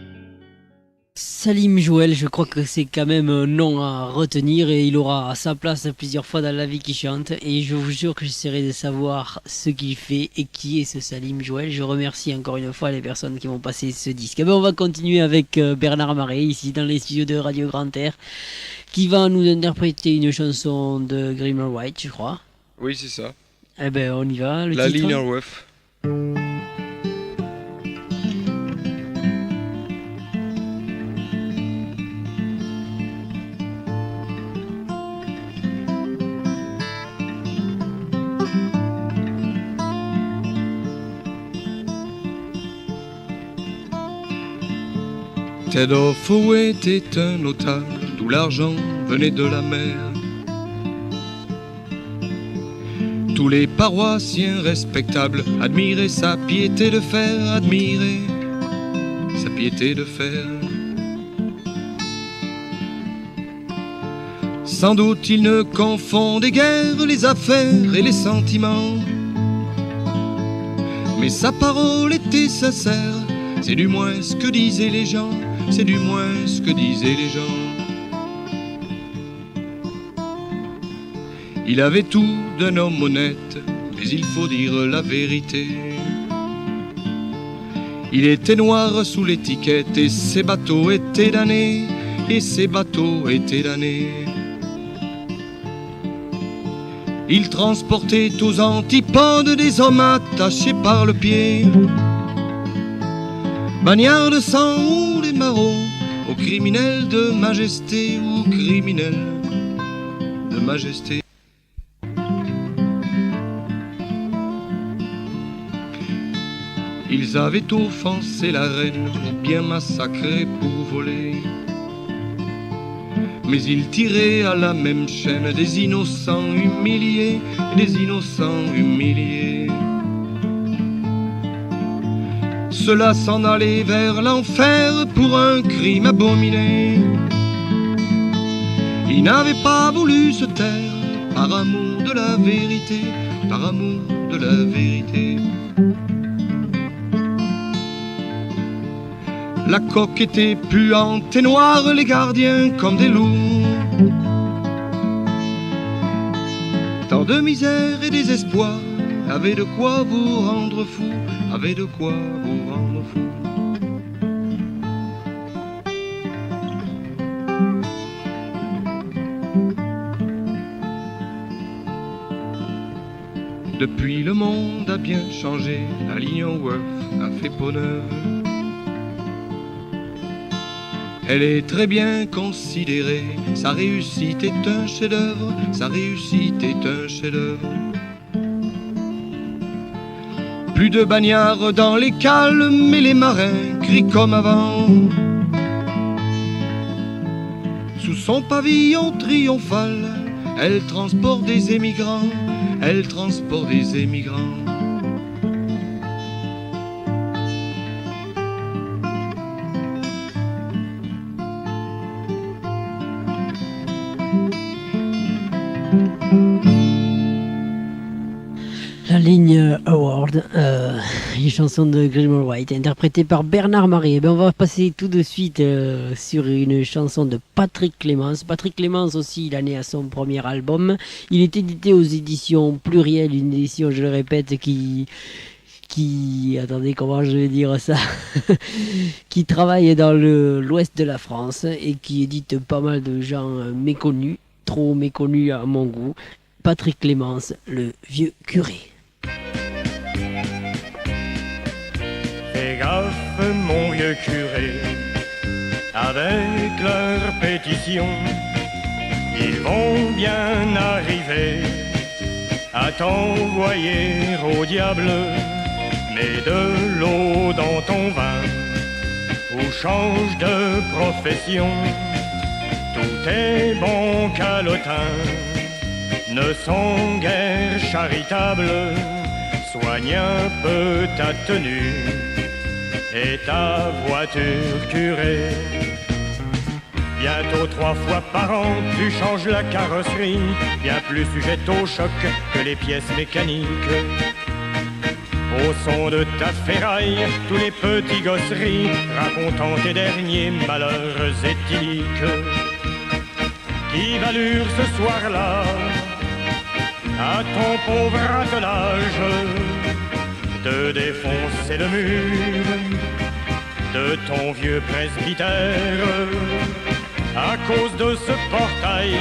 Salim Joël, je crois que c'est quand même un nom à retenir et il aura sa place plusieurs fois dans la vie qui chante. Et je vous jure que j'essaierai de savoir ce qu'il fait et qui est ce Salim Joël. Je remercie encore une fois les personnes qui m'ont passé ce disque. On va continuer avec Bernard Marais ici dans les studios de Radio Grand Air qui va nous interpréter une chanson de Grimmer White, je crois. Oui, c'est ça. Eh ben, on y va. La titre. ligne en wef. Ted Holloway était un notable, d'où l'argent venait de la mer. Tous les paroissiens respectables admiraient sa piété de fer, admiraient sa piété de fer. Sans doute il ne confondait guère les affaires et les sentiments, mais sa parole était sincère, c'est du moins ce que disaient les gens, c'est du moins ce que disaient les gens. Il avait tout d'un homme honnête, mais il faut dire la vérité. Il était noir sous l'étiquette et ses bateaux étaient damnés, et ses bateaux étaient damnés. Il transportait aux antipodes des hommes attachés par le pied, bagnards de sang ou des marauds, aux criminels de majesté ou criminels de majesté. Ils avaient offensé la reine ou bien massacré pour voler, mais ils tiraient à la même chaîne des innocents humiliés, des innocents humiliés. Ceux-là s'en allaient vers l'enfer pour un crime abominé. Ils n'avaient pas voulu se taire par amour de la vérité, par amour de la vérité. La coque était puante et noire, les gardiens comme des loups. Tant de misère et désespoir, avait de quoi vous rendre fou, avait de quoi vous rendre fou. Depuis le monde a bien changé, la ligne en wef a fait peau neuve. Elle est très bien considérée, sa réussite est un chef-d'œuvre, sa réussite est un chef-d'œuvre. Plus de bagnards dans les cales, mais les marins crient comme avant. Sous son pavillon triomphal, elle transporte des émigrants, elle transporte des émigrants. La ligne Award, une chanson de Grimmer White, interprétée par Bernard Marais. On va passer tout de suite sur une chanson de Patrick Clémence. Patrick Clémence aussi, il en est à son premier album. Il est édité aux éditions Pluriel, une édition, je le répète, qui attendez, comment je vais dire ça qui travaille dans l'ouest de la France et qui édite pas mal de gens méconnus, trop méconnus à mon goût. Patrick Clémence, le vieux curé. Fais gaffe, mon vieux curé, avec leur pétition. Ils vont bien arriver à t'envoyer au diable, mets de l'eau dans ton vin ou change de profession. Tous tes bons calotins ne sont guère charitables, soigne un peu ta tenue et ta voiture curée. Bientôt 3 fois par an, tu changes la carrosserie, bien plus sujette au choc que les pièces mécaniques. Au son de ta ferraille, tous les petits gosseries racontant tes derniers malheurs éthyliques. Qui valurent ce soir-là à ton pauvre attelage de défoncer le mur de ton vieux presbytère à cause de ce portail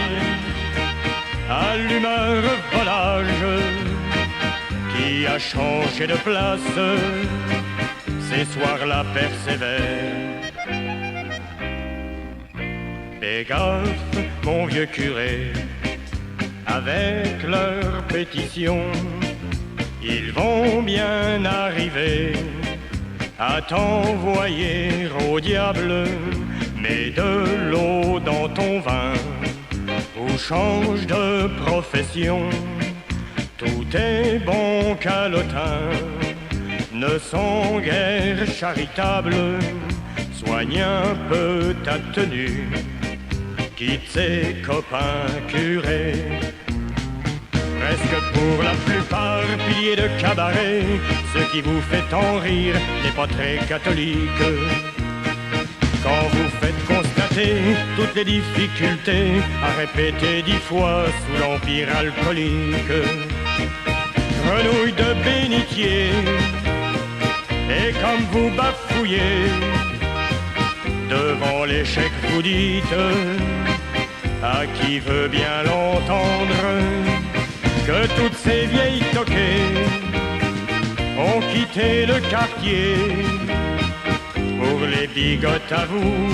à l'humeur volage qui a changé de place, ces soirs-là persévèrent. Fais gaffe, mon vieux curé, avec leur pétition, ils vont bien arriver à t'envoyer au diable, mets de l'eau dans ton vin ou change de profession. Tous tes bons calotins ne sont guère charitables, soigne un peu ta tenue, quitte ses copains curés. Presque pour la plupart piliers de cabaret, ce qui vous fait en rire n'est pas très catholique. Quand vous faites constater toutes les difficultés à répéter 10 fois sous l'empire alcoolique, grenouille de bénitier, et comme vous bafouillez devant l'échec, vous dites à qui veut bien l'entendre que toutes ces vieilles toquées ont quitté le quartier pour les bigotes. Avoue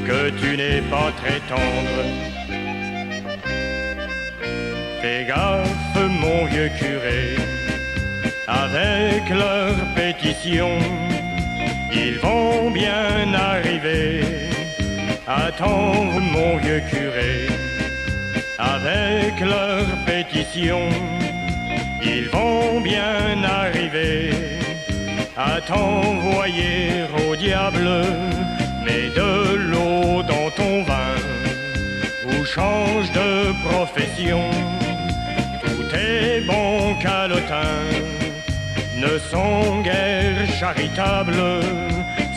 que tu n'es pas très tendre. Fais gaffe, mon vieux curé, avec leur pétition, ils vont bien arriver. Attends, mon vieux curé, avec leur pétition, ils vont bien arriver à t'envoyer au diable, mets de l'eau dans ton vin ou change de profession. Tous tes bons calotins ne sont guère charitables,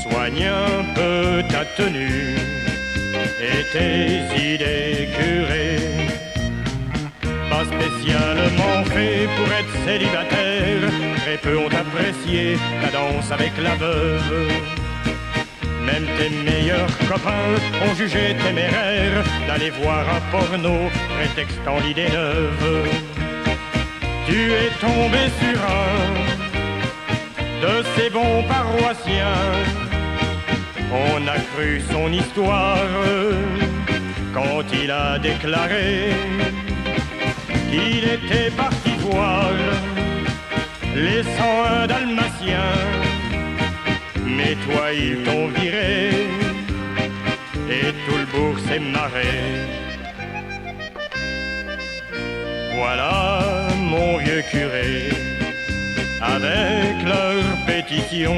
soigne un peu ta tenue et tes idées curées. Pas spécialement fait pour être célibataire, très peu ont apprécié la danse avec la veuve. Même tes meilleurs copains ont jugé téméraire d'aller voir un porno prétextant l'idée neuve. Tu es tombé sur un de ces bons paroissiens, on a cru son histoire quand il a déclaré qu'il était parti voir les 101 dalmatiens. Mais toi ils t'ont viré et tout le bourg s'est marré. Voilà, mon vieux curé, avec leur pétition,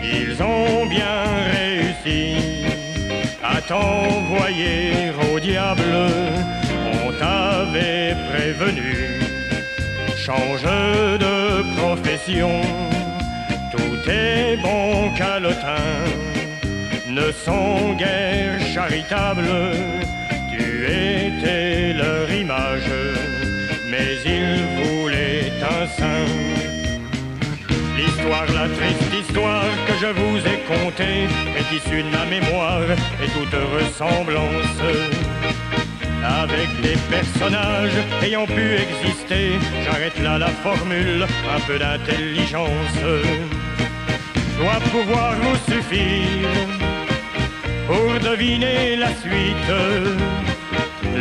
ils ont bien réussi à t'envoyer au diable. On t'avait prévenu, change de profession. Tous tes bons calotins ne sont guère charitables. Tu étais leur image, mais ils voulaient un saint. L'histoire, la triste histoire que je vous ai contée est issue de ma mémoire et toute ressemblance avec des personnages ayant pu exister. J'arrête là la formule, un peu d'intelligence doit pouvoir vous suffire devinez la suite.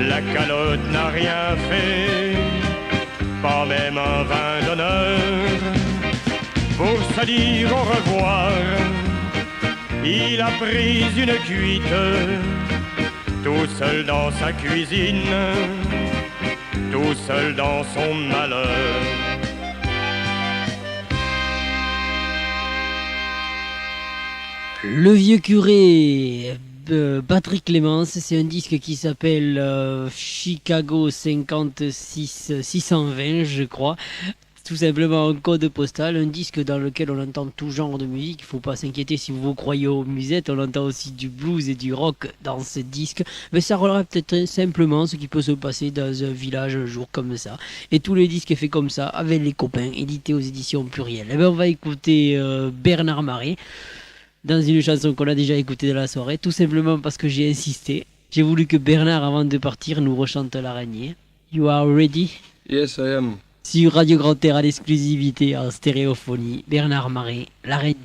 La calotte n'a rien fait, pas même un vin d'honneur. Pour se dire au revoir, il a pris une cuite, tout seul dans sa cuisine, tout seul dans son malheur. Le vieux curé, Patrick Clémence, c'est un disque qui s'appelle Chicago 56 620, je crois. Tout simplement un code postal, un disque dans lequel on entend tout genre de musique. Il ne faut pas s'inquiéter si vous croyez aux musettes, on entend aussi du blues et du rock dans ce disque. Mais ça relève peut-être simplement ce qui peut se passer dans un village un jour comme ça. Et tous les disques faits comme ça, avec les copains, édités aux éditions Pluriel. Et bien on va écouter Bernard Marais dans une chanson qu'on a déjà écoutée dans la soirée, tout simplement parce que j'ai insisté. J'ai voulu que Bernard, avant de partir, nous rechante l'araignée. You are ready? Yes, I am. Sur Radio Grand Air à l'exclusivité en stéréophonie, Bernard Marais, l'araignée.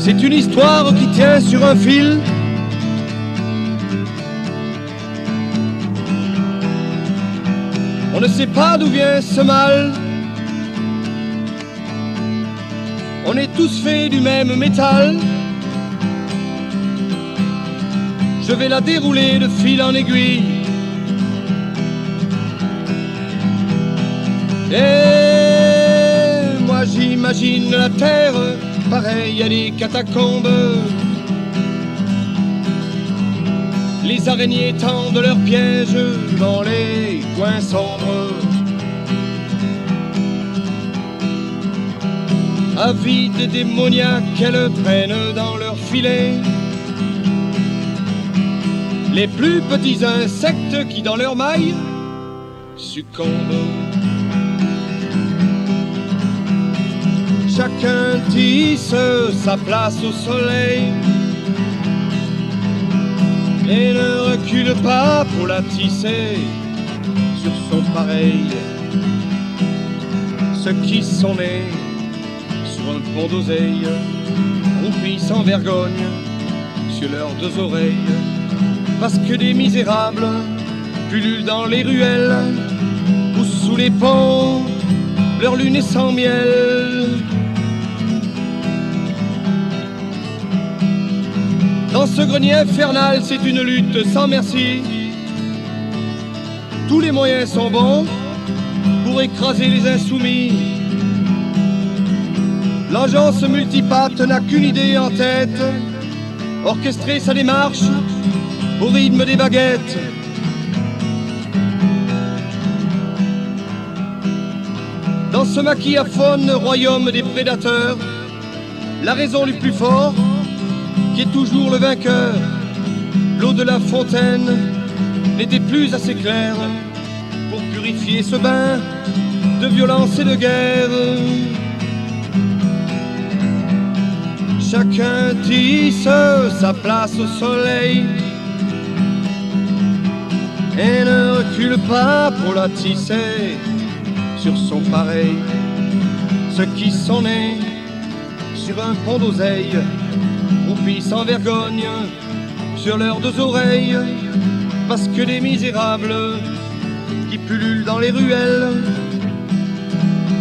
C'est une histoire qui tient sur un fil. On ne sait pas d'où vient ce mal. On est tous faits du même métal. Je vais la dérouler de fil en aiguille. Et moi j'imagine la terre pareil à des catacombes. Les araignées tendent leurs pièges dans les coins sombres. Avides et démoniaques, elles prennent dans leurs filets les plus petits insectes qui dans leurs mailles succombent. Chacun tisse sa place au soleil et ne recule pas pour la tisser sur son pareil. Ceux qui sont nés sur un pont d'oseille, roupis sans vergogne sur leurs deux oreilles, parce que des misérables pullulent dans les ruelles ou sous les ponts, leur lune est sans miel. Dans ce grenier infernal, c'est une lutte sans merci. Tous les moyens sont bons pour écraser les insoumis. L'agence multipatte n'a qu'une idée en tête, orchestrer sa démarche au rythme des baguettes. Dans ce maquillaphone royaume des prédateurs, la raison du plus fort qui est toujours le vainqueur. L'eau de la fontaine n'était plus assez claire pour purifier ce bain de violence et de guerre. Chacun tisse sa place au soleil et ne recule pas pour la tisser sur son pareil. Ceux qui sont nés sur un pont d'oseille, roupis sans vergogne sur leurs deux oreilles, parce que des misérables qui pullulent dans les ruelles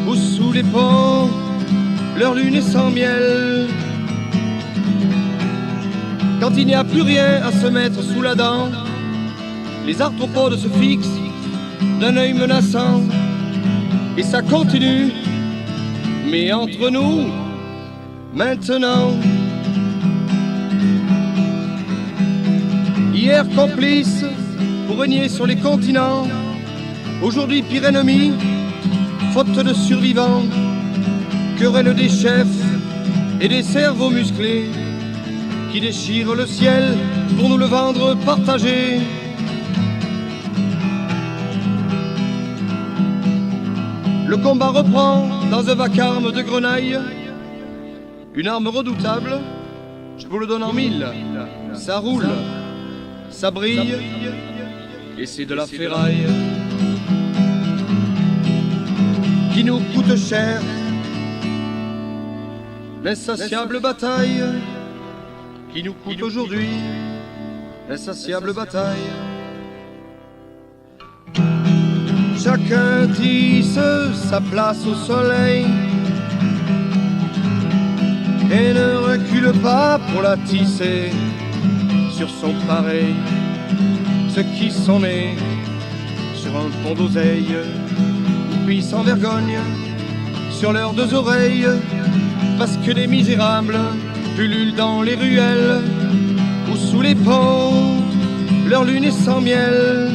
ou sous les ponts, leur lune est sans miel. Quand il n'y a plus rien à se mettre sous la dent, les arthropodes se fixent d'un œil menaçant, et ça continue, mais entre nous, maintenant. Hier complice pour régner sur les continents, aujourd'hui pire ennemi, faute de survivants, querelle des chefs et des cerveaux musclés qui déchirent le ciel pour nous le vendre partagé. Le combat reprend dans un vacarme de grenaille. Une arme redoutable, je vous le donne en mille. Ça roule, ça brille, et c'est de la ferraille qui nous coûte cher. L'insatiable bataille qui nous coûte aujourd'hui. L'insatiable bataille. Chacun tisse sa place au soleil et ne recule pas pour la tisser sur son pareil. Ceux qui sont nés sur un pont d'oseille puis sans vergogne sur leurs deux oreilles, parce que les misérables pullulent dans les ruelles ou sous les ponts, leur lune est sans miel.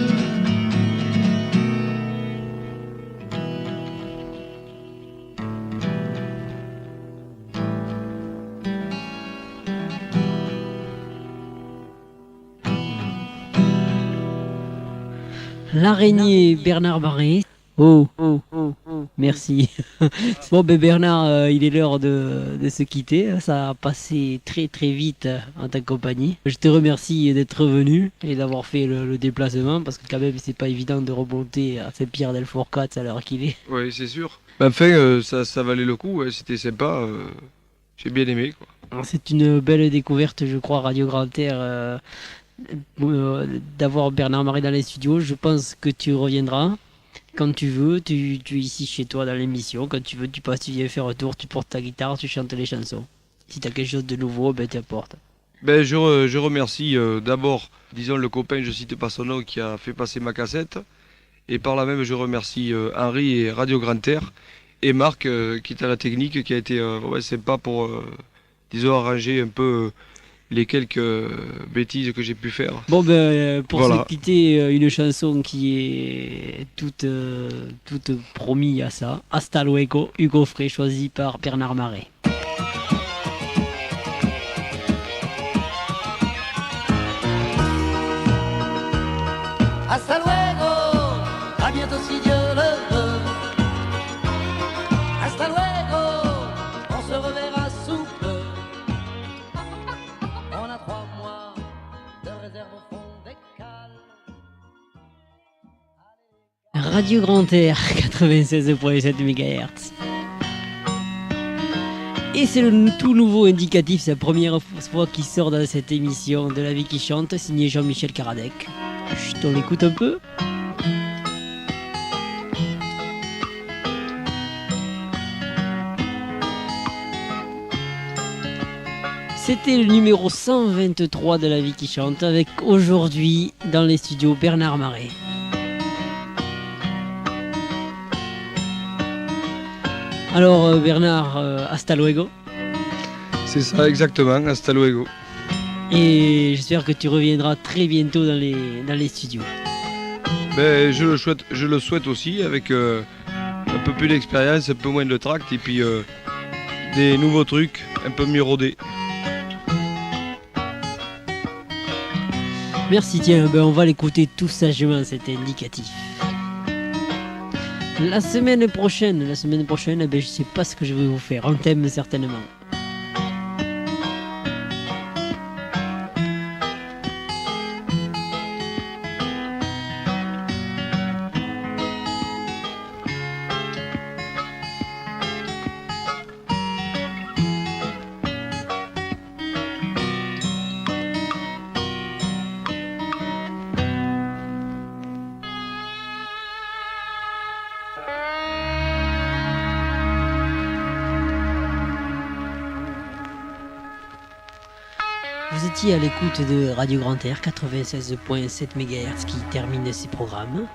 L'araignée Bernard Marais. Oh, merci. Bon, ben Bernard, il est l'heure de se quitter. Ça a passé très très vite en ta compagnie. Je te remercie d'être venu et d'avoir fait le déplacement, parce que quand même c'est pas évident de remonter à Saint-Pierre-del-Fourcat à l'heure qu'il est. Oui, c'est sûr. Enfin, ça valait le coup, ouais, c'était sympa. J'ai bien aimé, quoi. C'est une belle découverte, je crois, Radio Grand Air, d'avoir Bernard Marais dans les studios. Je pense que tu reviendras. Quand tu veux, tu es ici chez toi dans l'émission. Quand tu veux, tu passes, tu viens faire un tour, tu portes ta guitare, tu chantes les chansons. Si tu as quelque chose de nouveau, ben tu apportes. Ben, je remercie d'abord, disons, le copain, je cite pas son nom, qui a fait passer ma cassette. Et par là même, je remercie Henri et Radio Grand Air. Et Marc, qui est à la technique, qui a été sympa pour, disons, arranger un peu les quelques bêtises que j'ai pu faire. Bon, ben, pour voilà. se quitter, une chanson qui est toute promise à ça. Hasta luego, Hugo Frey, choisi par Bernard Marais. Hasta luego, à bientôt si Dieu le veut. Hasta luego, on se reverra sous peu. On a 3 mois de réserve au fond des cales. Radio Grand Air, 96.7 MHz. Et c'est le tout nouveau indicatif, c'est la première fois qu'il sort dans cette émission de La Vie qui chante, signé Jean-Michel Karadec. Chut, on l'écoute un peu. C'était le numéro 123 de La Vie qui chante, avec aujourd'hui dans les studios Bernard Marais. Alors Bernard, hasta luego. C'est ça, exactement, hasta luego. Et j'espère que tu reviendras très bientôt dans les studios. Ben, je le souhaite aussi, avec un peu plus d'expérience, un peu moins de tract, et puis des nouveaux trucs, un peu mieux rodés. Merci, tiens, ben on va l'écouter tout sagement, cet indicatif. La semaine prochaine, ben je sais pas ce que je vais vous faire, un thème certainement. Vous étiez à l'écoute de Radio Grand Air 96.7 MHz qui termine ses programmes.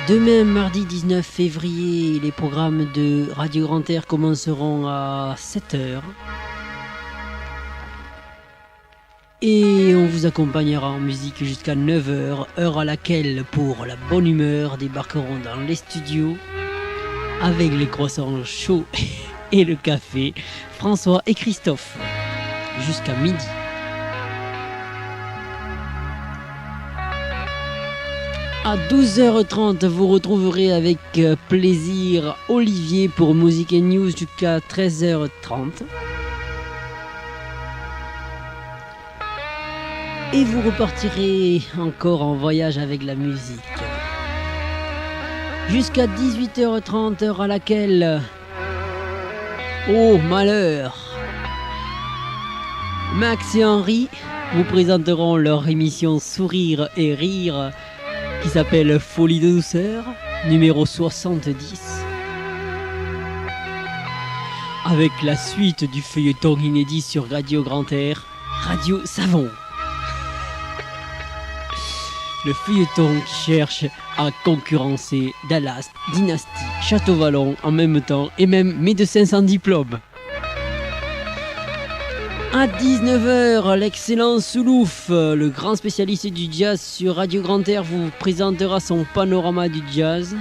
Demain, mardi 19 février, les programmes de Radio Grand Air commenceront à 7h. Et on vous accompagnera en musique jusqu'à 9h, heure à laquelle, pour la bonne humeur, débarqueront dans les studios avec les croissants chauds et le café, François et Christophe. Jusqu'à midi. À 12h30, vous retrouverez avec plaisir Olivier pour Musique et News jusqu'à 13h30. Et vous repartirez encore en voyage avec la musique. Jusqu'à 18h30, heure à laquelle... Oh malheur, Max et Henri vous présenteront leur émission Sourire et Rire qui s'appelle Folie de douceur, numéro 70. Avec la suite du feuilleton inédit sur Radio Grand Air, Radio Savon. Le feuilleton qui cherche à concurrencer Dallas, Dynasty, Château Vallon en même temps et même Médecins sans diplôme. À 19h, l'excellent Soulouf, le grand spécialiste du jazz sur Radio Grand Air, vous présentera son panorama du jazz.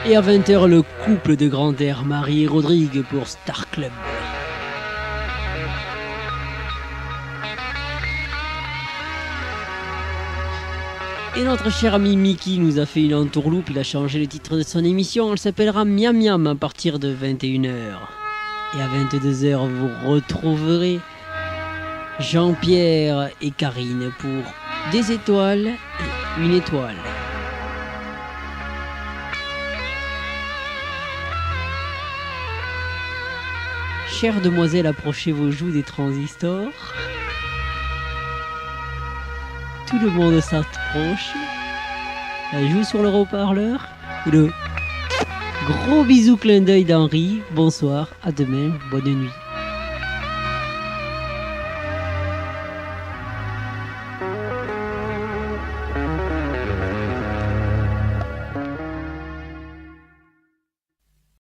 Et à 20h, le couple de Grand Air, Marie et Rodrigue pour Star Club. Et notre cher ami Mickey nous a fait une entourloupe, il a changé le titre de son émission, elle s'appellera Miam Miam à partir de 21h. Et à 22h, vous retrouverez Jean-Pierre et Karine pour des étoiles et une étoile. Chère demoiselle, approchez vos joues des transistors. Tout le monde s'approche. Elle joue sur le haut-parleur. Et le gros bisou clin d'œil d'Henri. Bonsoir, à demain, bonne nuit.